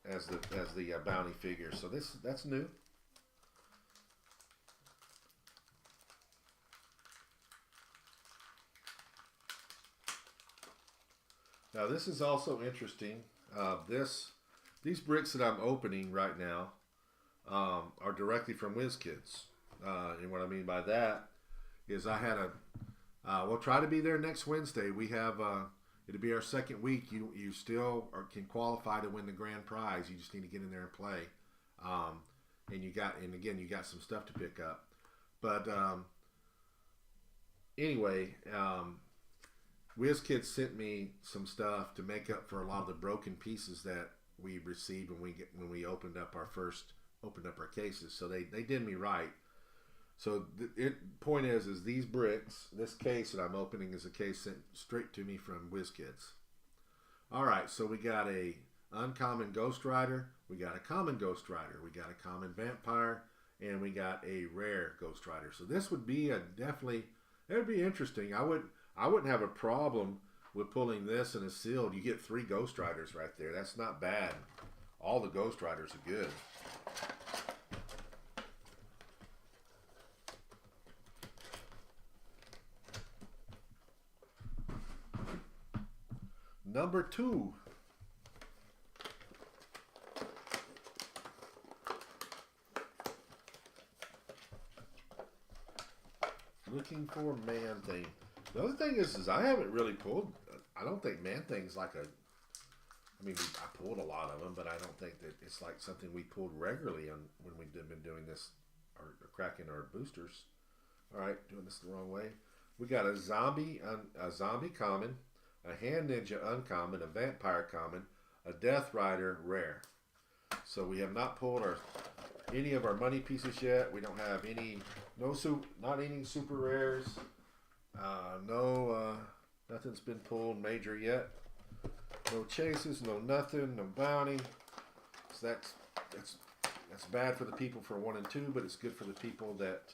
as the bounty figure, so that's new. Now this is also interesting. These bricks that I'm opening right now are directly from WizKids, and what I mean by that is I had we'll try to be there next Wednesday. We have it'll be our second week. You still can qualify to win the grand prize. You just need to get in there and play. And again you got some stuff to pick up. But anyway, WizKids sent me some stuff to make up for a lot of the broken pieces that we received when we opened up our cases. So they did me right. So the point is these bricks, this case that I'm opening is a case sent straight to me from WizKids. All right, so we got a uncommon Ghost Rider, we got a common Ghost Rider, we got a common Vampire, and we got a rare Ghost Rider. So this would be it would be interesting. I wouldn't have a problem with pulling this and a sealed. You get 3 Ghost Riders right there. That's not bad. All the Ghost Riders are good. Number 2. Looking for Man Thing. The other thing is I haven't really pulled. I don't think Man Thing's like I mean, I pulled a lot of them, but I don't think that it's like something we pulled regularly when we've been doing this or cracking our boosters. All right, doing this the wrong way. We got a zombie common, a Hand Ninja uncommon, a Vampire common, a Death Rider rare. So we have not pulled any of our money pieces yet. We don't have not any super rares. Nothing's been pulled major yet. No chases, no nothing, no bounty. So that's bad for the people for 1 and 2, but it's good for the people that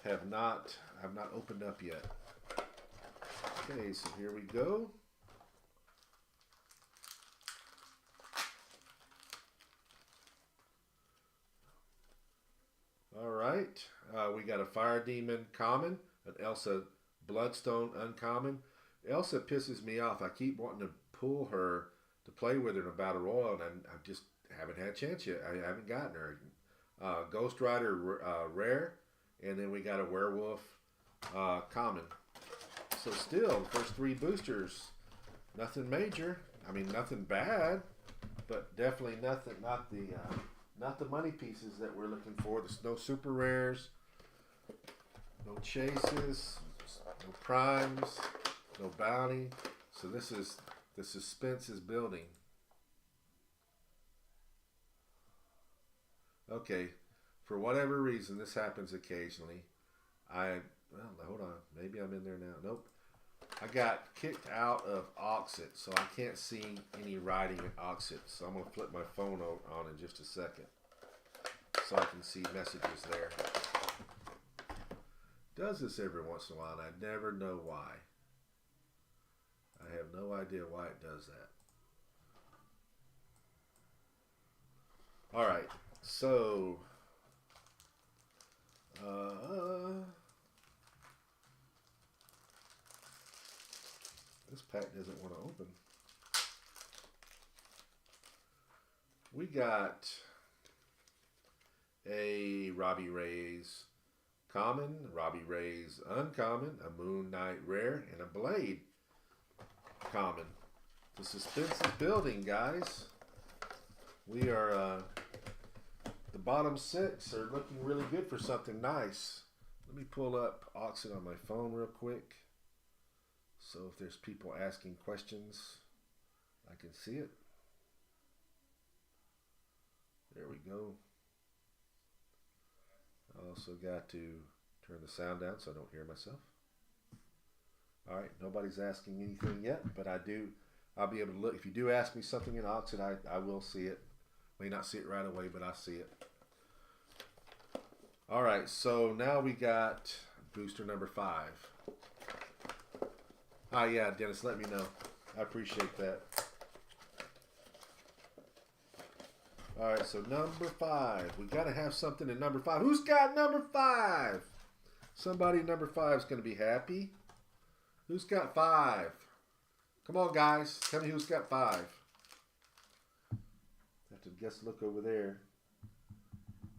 have not opened up yet. Okay, so here we go. All right, we got a Fire Demon common, an Elsa Bloodstone uncommon. Elsa pisses me off. I keep wanting to pull her to play with her in a battle royal, and I just haven't had a chance yet. I haven't gotten her. Ghost Rider rare, and then we got a Werewolf common. So still, first 3 boosters, nothing major. I mean, nothing bad, but definitely nothing. Not the money pieces that we're looking for. There's no super rares, no chases, no primes, no bounty. So the suspense is building. Okay, for whatever reason, this happens occasionally. Hold on. Maybe I'm in there now. Nope. I got kicked out of Auxit, so I can't see any writing in Auxit. So I'm going to flip my phone on in just a second so I can see messages there. does this every once in a while, and I never know why. I have no idea why it does that. All right, so this pack doesn't want to open. We got a Robbie Reyes common, Robbie Reyes uncommon, a Moon Knight rare, and a Blade common. The suspense is building, guys. We are, the bottom 6 are looking really good for something nice. Let me pull up auction on my phone real quick. So if there's people asking questions, I can see it. There we go. I also got to turn the sound down so I don't hear myself. All right, nobody's asking anything yet, but I'll be able to look. If you do ask me something in auction, I will see it. May not see it right away, but I see it. All right, so now we got booster number 5. Ah, yeah, Dennis, let me know. I appreciate that. All right, so number 5. We got to have something in number 5. Who's got number 5? Somebody number 5 is going to be happy. Who's got 5? Come on, guys. Tell me who's got 5. Have to guess. Look over there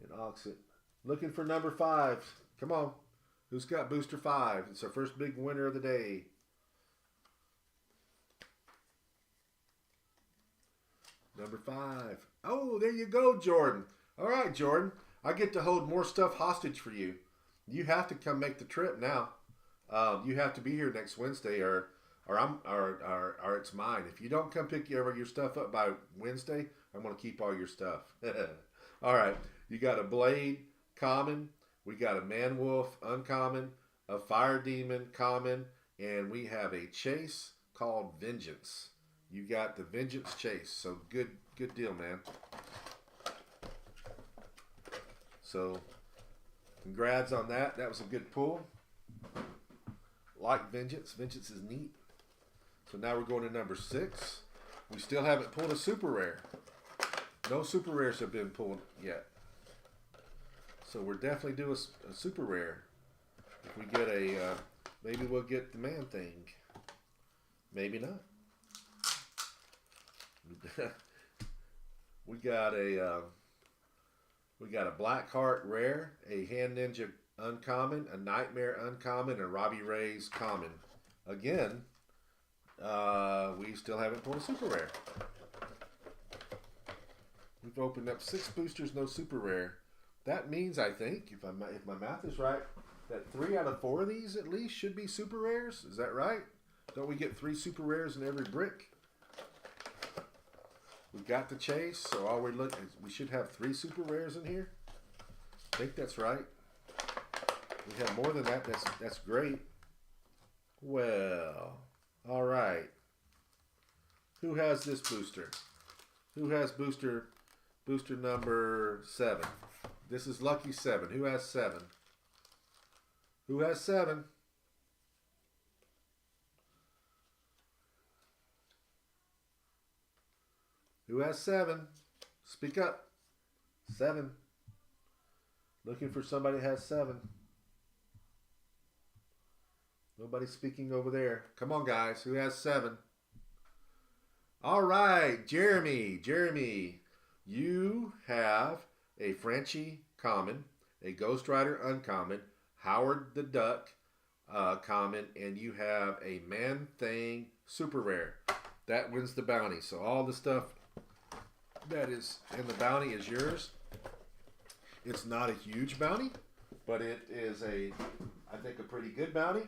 and ox it. Looking for number 5. Come on. Who's got booster 5? It's our first big winner of the day. Number 5. Oh, there you go, Jordan. All right, Jordan. I get to hold more stuff hostage for you. You have to come make the trip now. You have to be here next Wednesday, or it's mine. If you don't come pick your stuff up by Wednesday, I'm gonna keep all your stuff. All right. You got a Blade common. We got a Man Wolf uncommon, a Fire Demon common, and we have a chase called Vengeance. You got the Vengeance chase. So good deal, man. So congrats on that. That was a good pull. Like Vengeance. Vengeance is neat. So now we're going to number 6. We still haven't pulled a super rare. No super rares have been pulled yet. So we're definitely doing a super rare. If we get a, maybe we'll get the Man Thing. Maybe not. We got a Blackheart rare, a Hand Ninja uncommon, a Nightmare uncommon, and a Robbie Reyes common. Again, we still haven't pulled a super rare. We've opened up 6 boosters, no super rare. That means, I think, if my math is right, that 3 out of 4 of these at least should be super rares. Is that right? Don't we get 3 super rares in every brick? We got the chase, so all we're looking is we should have 3 super rares in here. I think that's right. We have more than that. That's great. Well, all right. Who has this booster? Who has booster number 7? This is lucky 7. Who has 7? Who has 7? Who has 7? Speak up. 7. Looking for somebody that has 7. Nobody's speaking over there. Come on, guys. Who has 7? All right, Jeremy. Jeremy, you have a Frenchie common, a Ghost Rider uncommon, Howard the Duck common, and you have a Man Thing super rare. That wins the bounty. So all the stuff that is in the bounty is yours. It's not a huge bounty, but it is I think a pretty good bounty.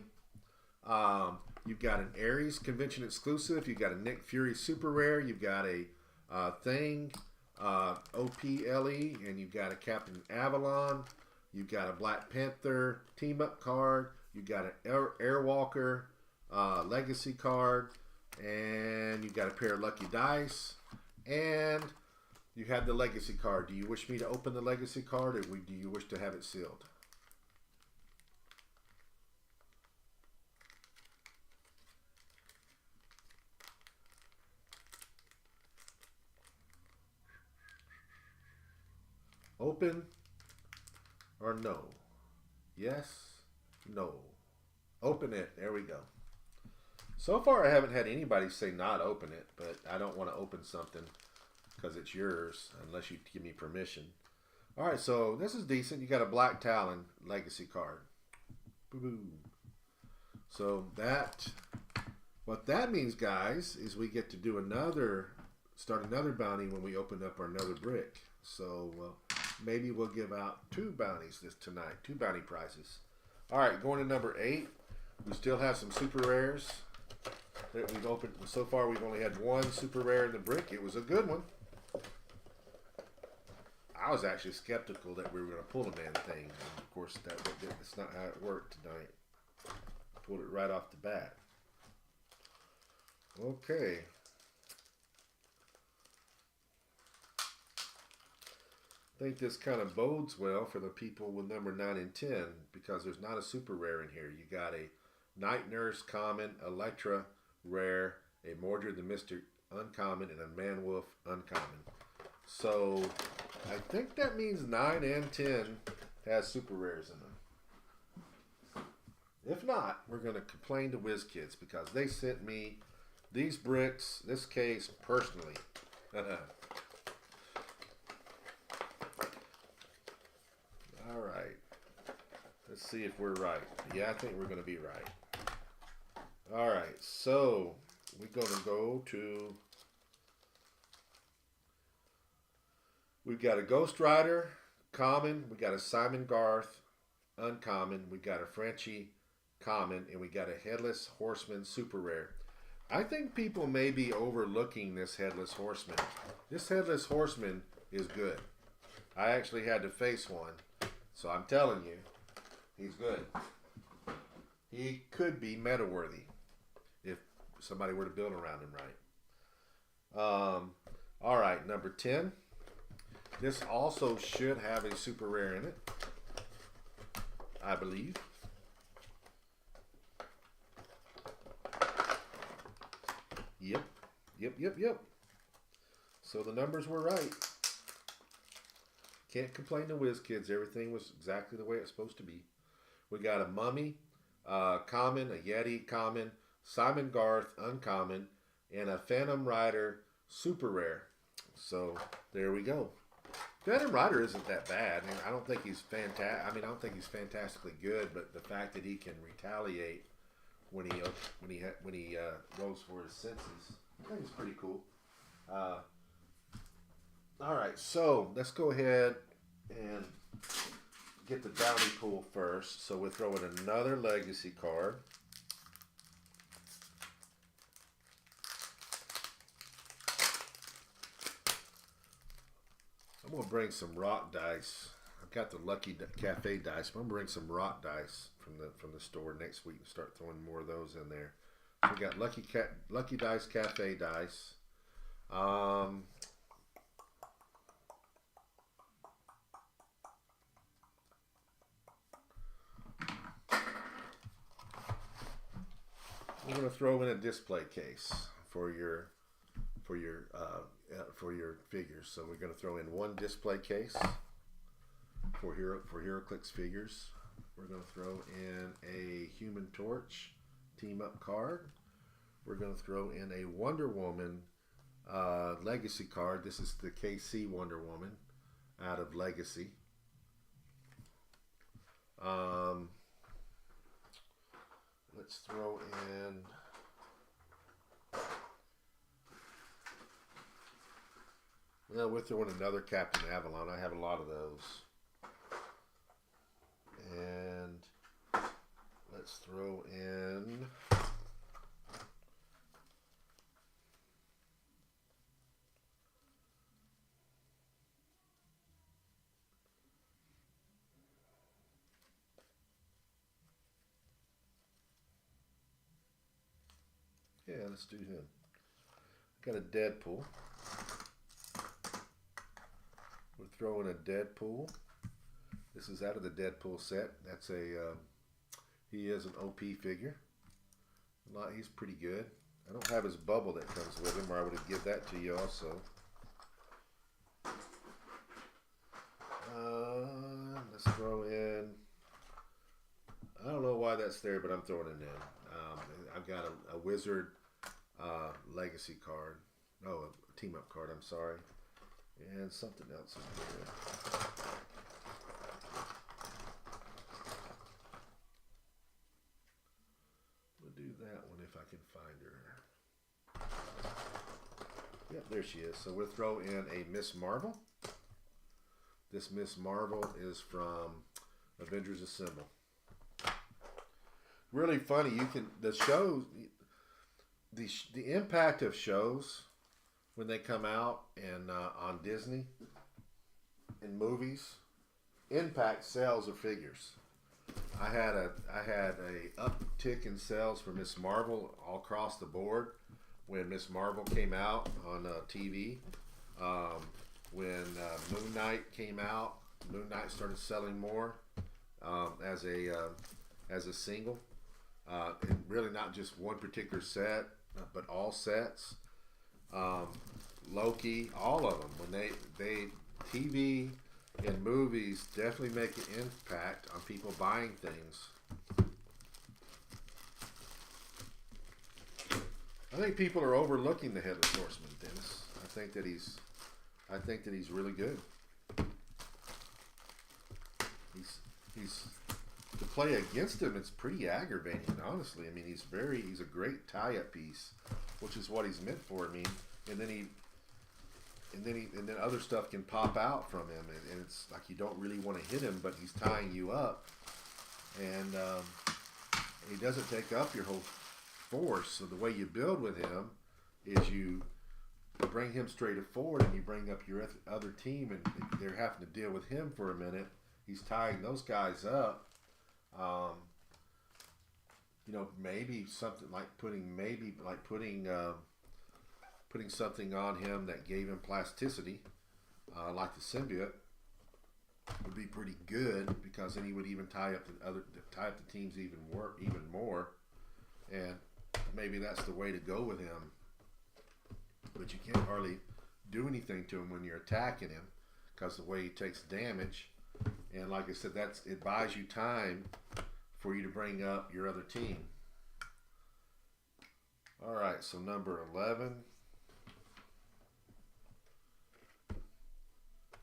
You've got an Ares convention exclusive. You've got a Nick Fury super rare. You've got a Thing OPLE, and you've got a Captain Avalon. You've got a Black Panther team up card. You've got an Airwalker legacy card, and you've got a pair of lucky dice, and you have the legacy card. Do you wish me to open the legacy card, or do you wish to have it sealed? Open or no? Yes, no. Open it. There we go. So far, I haven't had anybody say not open it, but I don't want to open something because it's yours unless you give me permission. All right, so this is decent. You got a Black Talon Legacy card. Boom. So what that means, guys, is we get to do start another bounty when we open up our another brick. So maybe we'll give out 2 bounties tonight, 2 bounty prizes. All right, going to number 8. We still have some super rares that we've opened. So far, we've only had 1 super rare in the brick. It was a good one. I was actually skeptical that we were going to pull a man thing. And of course, that's not how it worked tonight. Pulled it right off the bat. Okay. I think this kind of bodes well for the people with number 9 and 10 because there's not a super rare in here. You got a Night Nurse common, Electra rare, a Mordred the Mystic uncommon, and a Man Wolf uncommon. So I think that means 9 and 10 has super rares in them. If not, we're going to complain to WizKids because they sent me these bricks, this case, personally. All right. Let's see if we're right. Yeah, I think we're going to be right. All right. So we're going to go to... We've got a Ghost Rider, common. We got a Simon Garth, uncommon. We got a Frenchie, common. And we got a Headless Horseman, super rare. I think people may be overlooking this Headless Horseman. This Headless Horseman is good. I actually had to face one. So I'm telling you, he's good. He could be meta-worthy if somebody were to build around him right. All right, number 10. This also should have a super rare in it, I believe. Yep. So the numbers were right. Can't complain to WizKids. Everything was exactly the way it's supposed to be. We got a Mummy, common, a Yeti, common, Simon Garth, uncommon, and a Phantom Rider, super rare. So there we go. Phantom Rider isn't that bad. I don't think he's fantastic. I don't think he's fantastically good, but the fact that he can retaliate when he goes for his senses, I think it's pretty cool. All right, so let's go ahead and get the bounty pool first. So we'll throw in another legacy card. I'm going to bring some rock dice. I've got the Lucky Cafe dice, but I'm going to bring some rock dice from the store next week and start throwing more of those in there. So we got Lucky Dice Cafe dice. I'm going to throw in a display case for your figures. So we're going to throw in 1 display case for HeroClix figures. We're going to throw in a Human Torch team up card. We're going to throw in a Wonder Woman Legacy card. This is the KC Wonder Woman out of Legacy. Let's throw in we're throwing another Captain Avalon. I have a lot of those. And let's throw in let's do him. Got a Deadpool. We're throwing a Deadpool. This is out of the Deadpool set. That's he is an OP figure. He's pretty good. I don't have his bubble that comes with him, or I would have given that to you also. Let's throw in. I don't know why that's there, but I'm throwing it in. I've got a wizard legacy card. Oh, a team up card. I'm sorry, and something else in here. We'll do that one if I can find her. Yep, there she is. So we'll throw in a Miss Marvel. This Miss Marvel is from Avengers Assemble. Really funny. You can the shows, the impact of shows when they come out and on Disney in movies impact sales of figures. I had a uptick in sales for Miss Marvel all across the board when Miss Marvel came out on TV. When Moon Knight came out, Moon Knight started selling more as a single, and really not just one particular set, but all sets. Loki, all of them. When they TV and movies definitely make an impact on people buying things. I think people are overlooking the Headless Horseman, Dennis. I think that he's really good. He's to play against him. It's pretty aggravating, honestly. I mean, he's a great tie-up piece, which is what he's meant for. I mean, and then other stuff can pop out from him, and it's like you don't really want to hit him, but he's tying you up, and he doesn't take up your whole force. So the way you build with him is you bring him straight forward, and you bring up your other team, and they're having to deal with him for a minute. He's tying those guys up. Maybe something like putting something on him that gave him plasticity, like the symbiote, would be pretty good, because then he would even tie up the teams even more, and maybe that's the way to go with him. But you can't hardly do anything to him when you're attacking him, because the way he takes damage, and like I said, it buys you time for you to bring up your other team. All right, so number 11.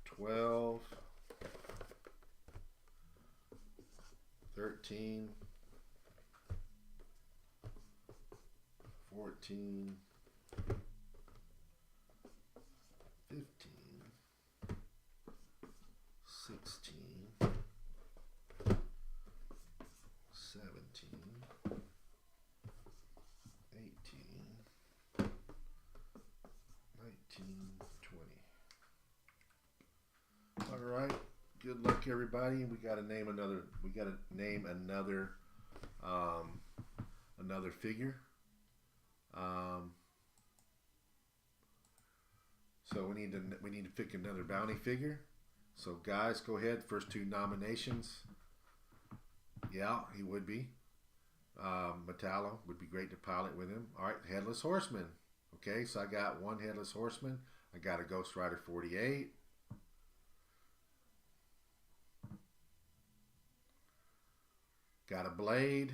12, 13, 14, 15, 16, 17, 18, 19, 20. All right. Good luck, everybody. We got to name another. Another figure. So we need to pick another bounty figure. So guys, go ahead. First two nominations. Yeah, he would be. Metallo would be great to pilot with him. All right, Headless Horseman. Okay, so I got one Headless Horseman. I got a Ghost Rider 48. Got a Blade.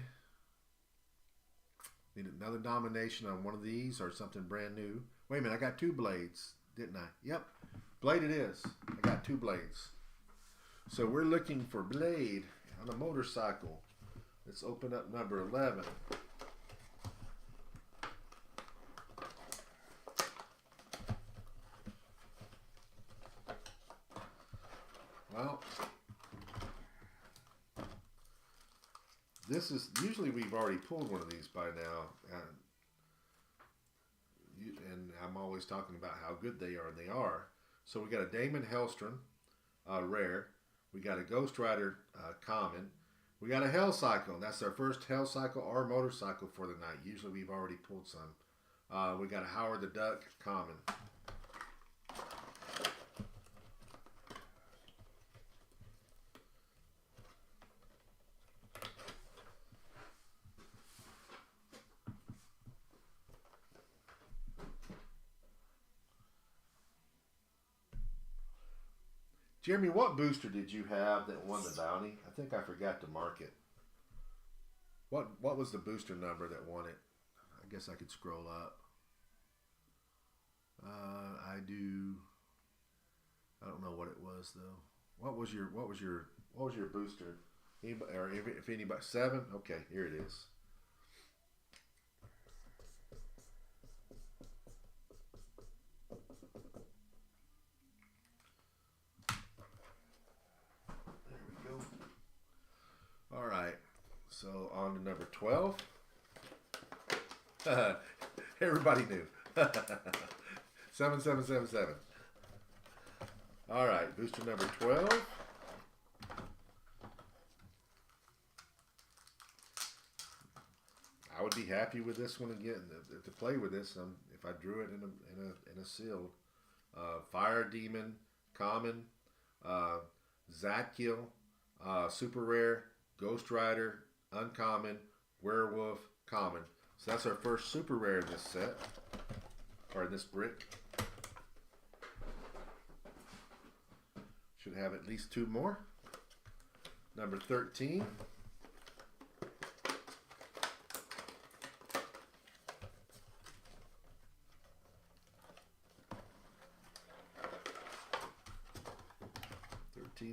Need another nomination on one of these or something brand new. Wait a minute, I got two Blades, didn't I? Yep, Blade it is. I got two Blades. So we're looking for Blade on a motorcycle. Let's open up number 11. Well, this is usually we've already pulled one of these by now, and I'm always talking about how good they are, and they are. So we got a Damon Hellstrom rare. We got a Ghost Rider common. We got a Hell Cycle. That's our first Hell Cycle or motorcycle for the night. Usually we've already pulled some. We got a Howard the Duck common. Jeremy, what booster did you have that won the bounty? I think I forgot to mark it. What was the booster number that won it? I guess I could scroll up. I don't know what it was though. What was your booster? Anybody, or if anybody, 7? Okay, here it is. There we go. All right. So on to number 12. Everybody knew. 7777. All right, booster number 12. I would be happy with this one again to play with this. If I drew it in a sealed, Fire Demon, common, Zadkiel, super rare, Ghost Rider, uncommon, Werewolf, common. So that's our first super rare in this set, or in this brick. Should have at least 2 more. Number 13.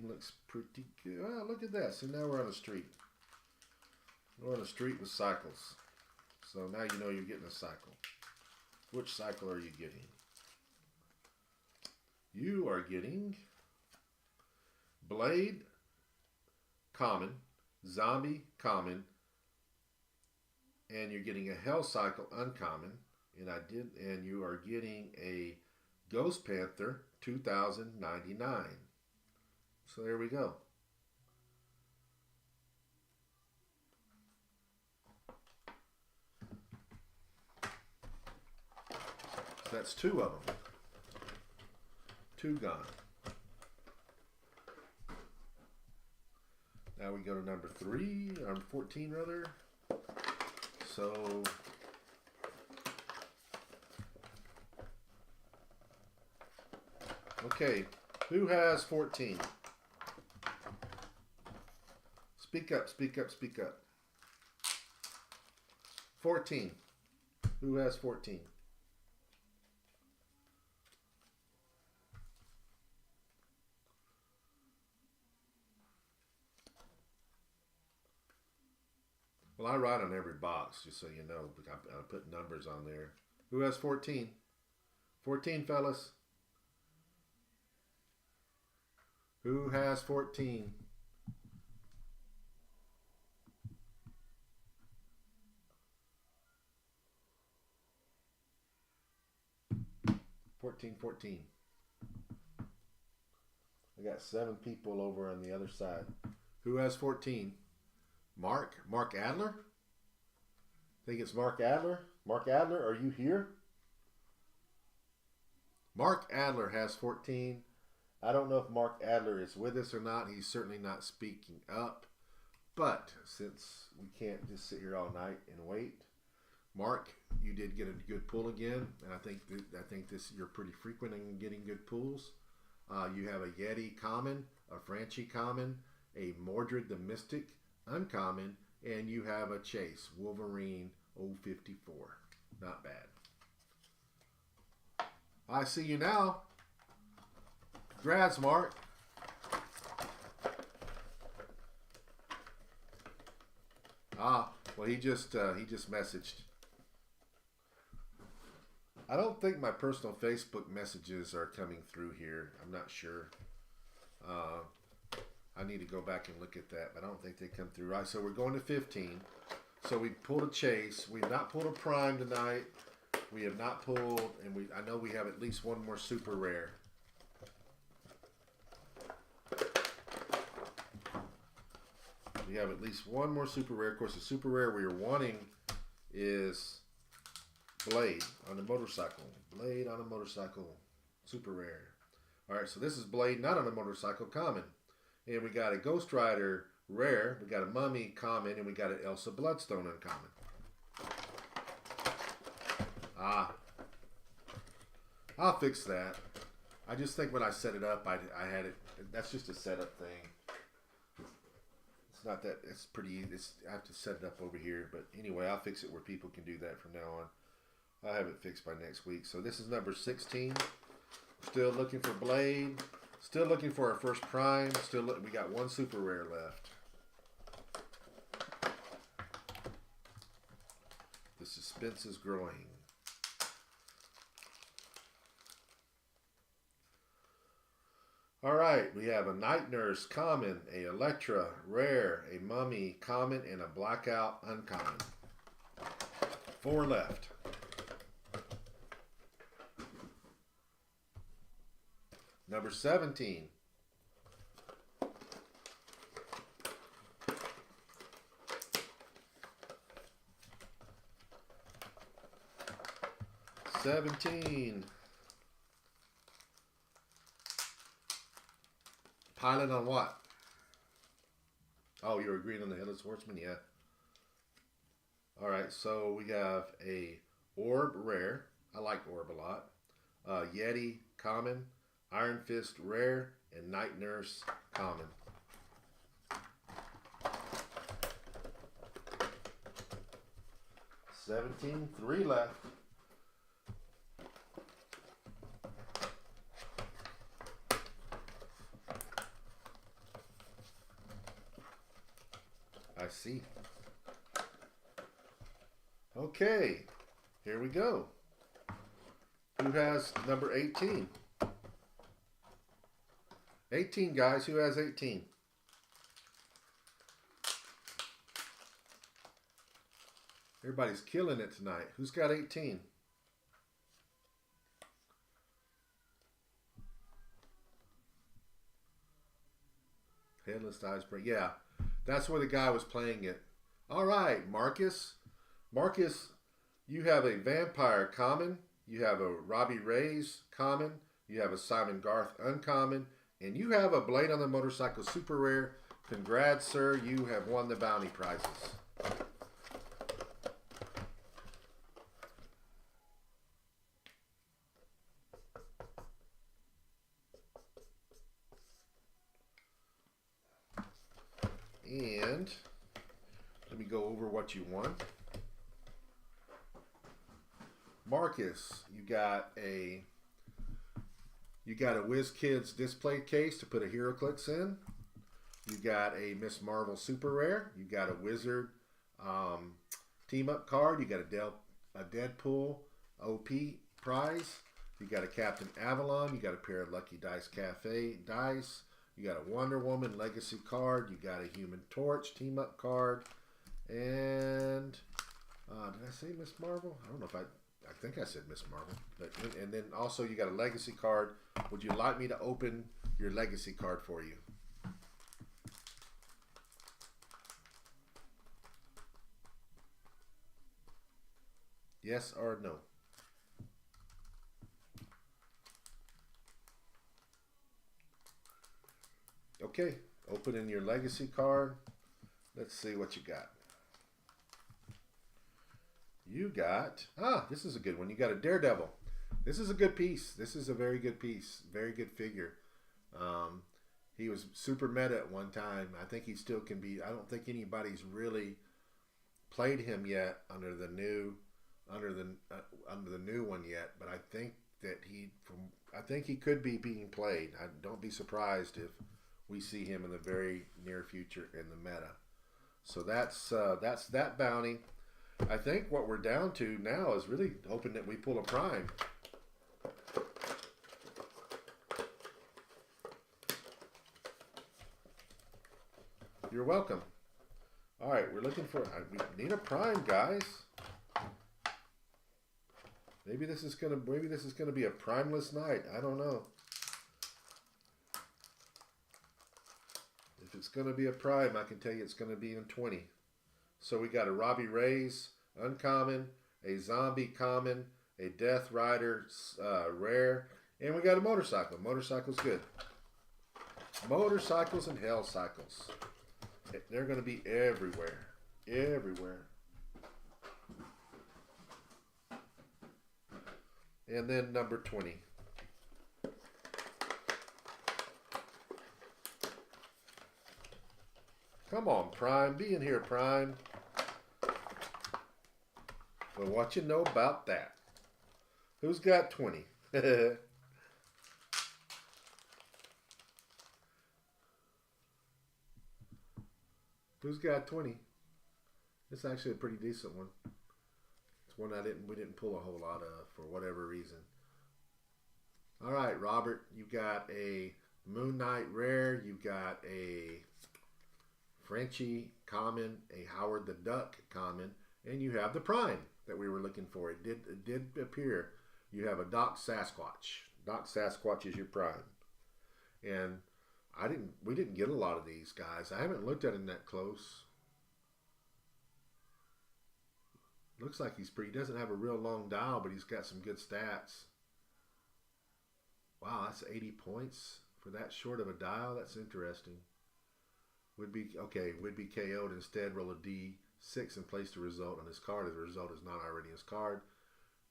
Looks pretty good. Oh, look at that. So now we're on a street. We're on a street with cycles. So now you know you're getting a cycle. Which cycle are you getting? You are getting Blade, common, Zombie, common, and you're getting a Hell Cycle, uncommon, and you are getting a Ghost Panther 2099. So there we go. So that's 2 of them. 2 gone. Now we go to number 3, or 14 rather. So okay, who has 14? Speak up, speak up, speak up. 14. Who has 14? Well, I write on every box, just so you know. I put numbers on there. Who has 14? 14, fellas. Who has 14? 14. I got 7 people over on the other side. Who has 14? Mark Adler? Think it's Mark Adler? Mark Adler, are you here? Mark Adler has 14. I don't know if Mark Adler is with us or not. He's certainly not speaking up. But since we can't just sit here all night and wait, Mark, you did get a good pull again, and I think this you're pretty frequent in getting good pulls. You have a Yeti common, a Franchi common, a Mordred the Mystic uncommon, and you have a Chase Wolverine 054. Not bad. I see you now. Congrats, Mark. Well, he just messaged. I don't think my personal Facebook messages are coming through here. I'm not sure. I need to go back and look at that, but I don't think they come through. Right, so we're going to 15. So we pulled a Chase. We've not pulled a Prime tonight. We have not pulled, and I know we have at least one more super rare. We have at least one more super rare. Of course, the super rare we are wanting is Blade on a motorcycle. Blade on a motorcycle, super rare. All right, so this is Blade not on a motorcycle, common. And we got a Ghost Rider rare. We got a Mummy common, and we got an Elsa Bloodstone uncommon. I'll fix that. I just think when I set it up, I had it That's just a setup thing. It's not that. It's pretty easy. I have to set it up over here. But anyway, I'll fix it where people can do that from now on. I'll have it fixed by next week. So this is number 16. Still looking for Blade. Still looking for our first Prime. We got one super rare left. The suspense is growing. All right, we have a Night Nurse common, a Electra rare, a Mummy common, and a Blackout uncommon. 4 left. Number 17. Pilot on what? Oh, you're agreeing on the Headless Horseman? Yeah. Alright, so we have a Orb rare. I like Orb a lot. Yeti common, Iron Fist rare, and Night Nurse common. 17, 3 left. I see. Okay, here we go. Who has number 18? 18, guys. Who has 18? Everybody's killing it tonight. Who's got 18? Headless Icebreaker. Yeah, that's where the guy was playing it. All right, Marcus. Marcus, you have a Vampire common. You have a Robbie Reyes common. You have a Simon Garth uncommon. And you have a Blade on the Motorcycle super rare. Congrats, sir. You have won the bounty prizes. And let me go over what you won. Marcus, you got a WizKids display case to put a HeroClix in. You got a Miss Marvel super rare. You got a Wizard team up card. You got a Deadpool OP prize. You got a Captain Avalon. You got a pair of Lucky Dice Cafe dice. You got a Wonder Woman Legacy card. You got a Human Torch team up card. And did I say Miss Marvel? I don't know if I think I said Miss Marvel. And then also you got a Legacy card. Would you like me to open your Legacy card for you? Yes or no? Okay, opening your Legacy card. Let's see what you got. You got, this is a good one. You got a Daredevil. This is a good piece. This is a very good piece. Very good figure. He was super meta at one time. I think he still can be. I don't think anybody's really played him yet under the new one yet. But I think that I think he could be being played. Don't be surprised if we see him in the very near future in the meta. So that's that bounty. I think what we're down to now is really hoping that we pull a prime. You're welcome. All right, we're looking for. We need a prime, guys. Maybe this is gonna be a primeless night. I don't know. If it's gonna be a prime, I can tell you it's gonna be in 20. So we got a Robbie Reyes uncommon, a Zombie common, a Death Rider rare, and we got a motorcycle. Motorcycle's good. Motorcycles and hell cycles. They're going to be everywhere. Everywhere. And then number 20. Come on, Prime. Be in here, Prime. Well, what you know about that? Who's got 20? Who's got 20? It's actually a pretty decent one. It's one we didn't pull a whole lot of for whatever reason. All right, Robert, you got a Moon Knight rare. You got a Frenchie common, a Howard the Duck common, and you have the Prime that we were looking for. It did appear. You have a Doc Sasquatch. Doc Sasquatch is your Prime, and we didn't get a lot of these guys. I haven't looked at him that close. Looks like he doesn't have a real long dial, but he's got some good stats. Wow, that's 80 points for that short of a dial. That's interesting. Would be KO'd. Instead, roll a D6 and place the result on his card. If the result is not already his card,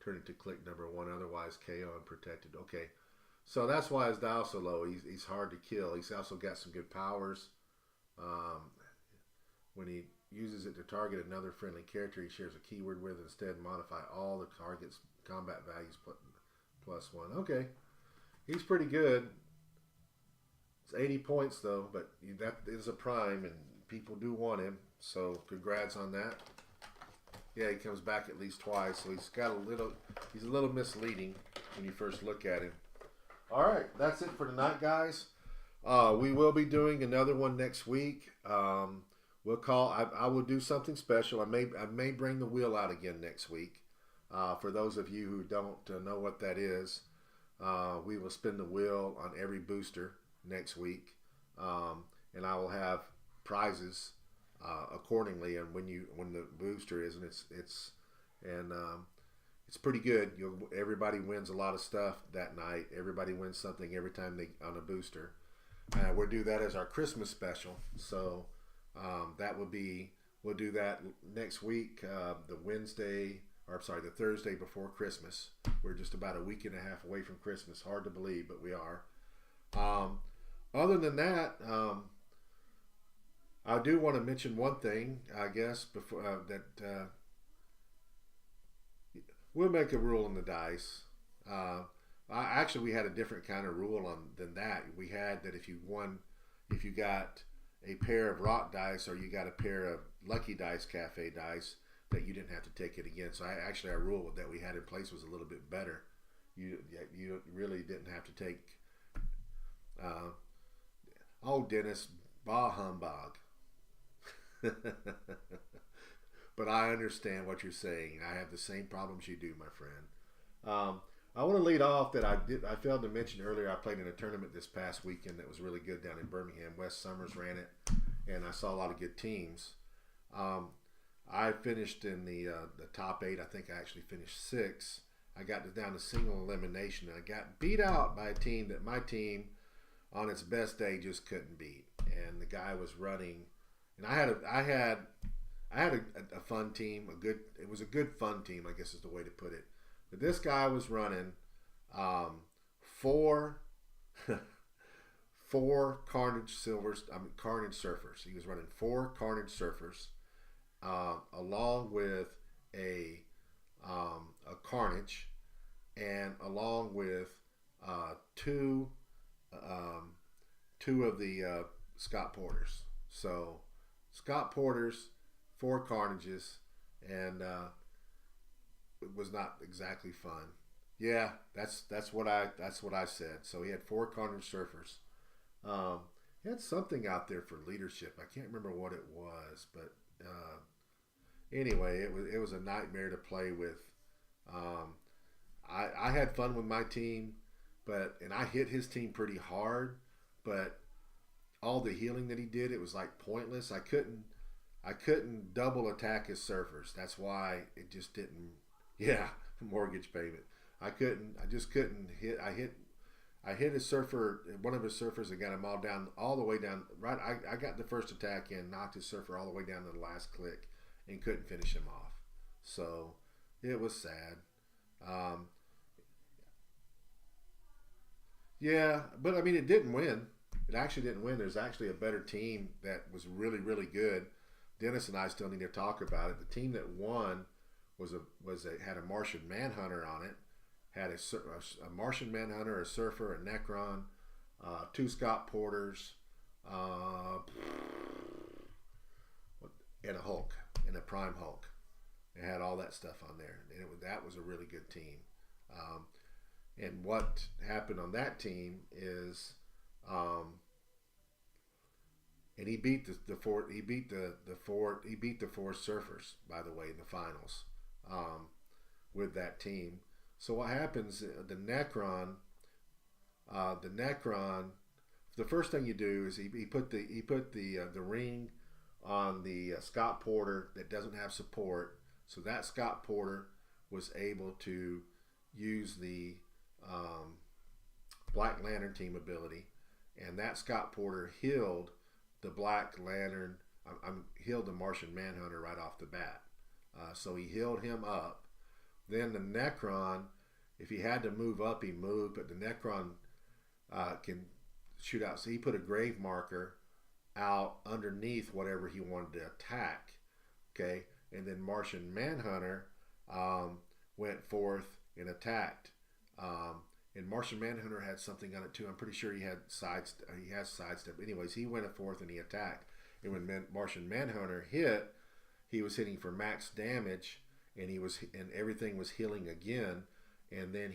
turn it to click number 1. Otherwise, KO and protected. Okay, so that's why his dial's so low. He's hard to kill. He's also got some good powers. When he uses it to target another friendly character he shares a keyword with, instead modify all the target's combat values +1. Okay, he's pretty good. It's 80 points though, but that is a Prime, and people do want him. So congrats on that. Yeah, he comes back at least twice, so he's a little misleading when you first look at him. All right, that's it for tonight, guys. We will be doing another one next week. I will do something special. I may bring the wheel out again next week. For those of you who don't know what that is, we will spin the wheel on every booster next week, and I will have prizes accordingly. And when the booster is, and it's pretty good. Everybody wins a lot of stuff that night. Everybody wins something every time on a booster. We'll do that as our Christmas special. So we'll do that next week, the Thursday before Christmas. We're just about a week and a half away from Christmas. Hard to believe, but we are. Other than that, I do want to mention one thing, I guess, before we'll make a rule on the dice. We had a different kind of rule than that. We had that if you got a pair of rock dice or you got a pair of Lucky Dice Cafe dice, that you didn't have to take it again. So our rule that we had in place was a little bit better. You really didn't have to take. Dennis, bah humbug. But I understand what you're saying. I have the same problems you do, my friend. I want to lead off that I failed to mention earlier. I played in a tournament this past weekend that was really good down in Birmingham. Wes Summers ran it, and I saw a lot of good teams. I finished in the top 8. I think I actually finished 6th. I got down to single elimination, and I got beat out by a team that my team on its best day just couldn't beat. And the guy was running, and I had a fun team. It was a good fun team, I guess is the way to put it. But this guy was running four Carnage Surfers. He was running 4 Carnage Surfers, along with a Carnage, and along with two of the Scott Porters. So Scott Porters, 4 Carnages, and it was not exactly fun. Yeah, that's what I said. So he had 4 Carnage Surfers. He had something out there for leadership. I can't remember what it was, but anyway, it was a nightmare to play with. I had fun with my team, and I hit his team pretty hard, but all the healing that he did, it was like pointless. I couldn't double attack his surfers. That's why it just didn't. Yeah, mortgage payment. I just couldn't hit. I hit his surfer, one of his surfers, and got him all the way down. Right, I got the first attack in, knocked his surfer all the way down to the last click, and couldn't finish him off. So it was sad. Yeah, but I mean, it didn't win. it actually didn't win. There's actually a better team that was really, really good. Dennis and I still need to talk about it. The team that won had a Martian Manhunter on it. Had a Martian Manhunter, a Surfer, a Necron, two Scott Porters, and a Hulk, and a Prime Hulk. It had all that stuff on there, and that was a really good team. And what happened on that team is, and he beat the four Surfers, by the way, in the finals, with that team. So what happens? The Necron. The first thing you do is he put the ring on the Scott Porter that doesn't have support. So that Scott Porter was able to use the Black Lantern team ability, and that Scott Porter healed the Black Lantern. Healed the Martian Manhunter right off the bat. So he healed him up. Then the Necron, if he had to move up, he moved, but the Necron can shoot out. So he put a grave marker out underneath whatever he wanted to attack. Okay, and then Martian Manhunter went forth and attacked. And Martian Manhunter had something on it too. I'm pretty sure he has sidestep. Anyways, he went forth and he attacked. And when Martian Manhunter hit, he was hitting for max damage, and everything was healing again. And then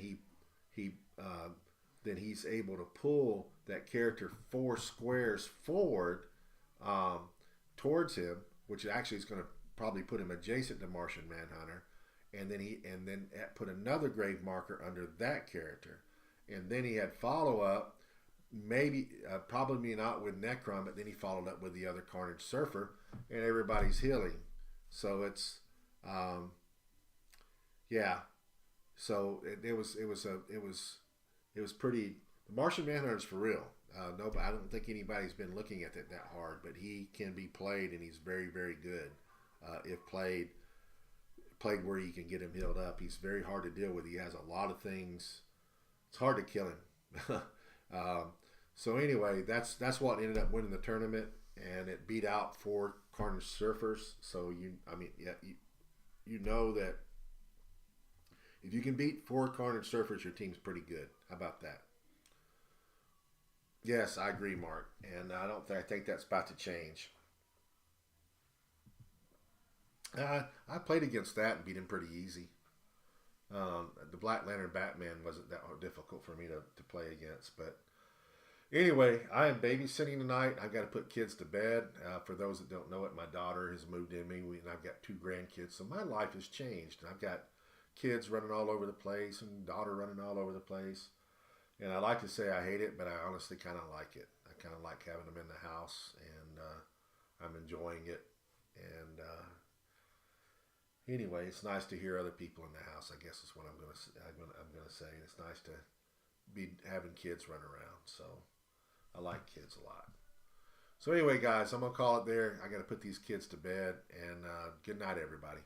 he's able to pull that character 4 squares forward towards him, which actually is going to probably put him adjacent to Martian Manhunter, and then put another grave marker under that character, and then he had follow up, probably not with Necron, but then he followed up with the other Carnage Surfer, and everybody's healing. So it's yeah. So it was pretty. The Martian Manhunter is for real. No, I don't think anybody's been looking at it that hard, but he can be played, and he's very, very good. If played where you can get him healed up, he's very hard to deal with. He has a lot of things. It's hard to kill him. So anyway, that's what ended up winning the tournament, and it beat out 4 Carnage Surfers. So you know that if you can beat 4 Carnage Surfers, your team's pretty good. How about that? Yes, I agree, Mark, and I think that's about to change. I played against that and beat him pretty easy. The Black Lantern Batman wasn't that difficult for me to play against. But anyway, I am babysitting tonight. I've got to put kids to bed. For those that don't know it, my daughter has moved in me, and I've got 2 grandkids. So my life has changed. And I've got kids running all over the place and daughter running all over the place. And I like to say I hate it, but I honestly kind of like it. I kind of like having them in the house, and I'm enjoying it. And anyway, it's nice to hear other people in the house, I guess is what I'm gonna say. It's nice to be having kids run around. So I like kids a lot. So anyway, guys, I'm gonna call it there. I got to put these kids to bed, and good night, everybody.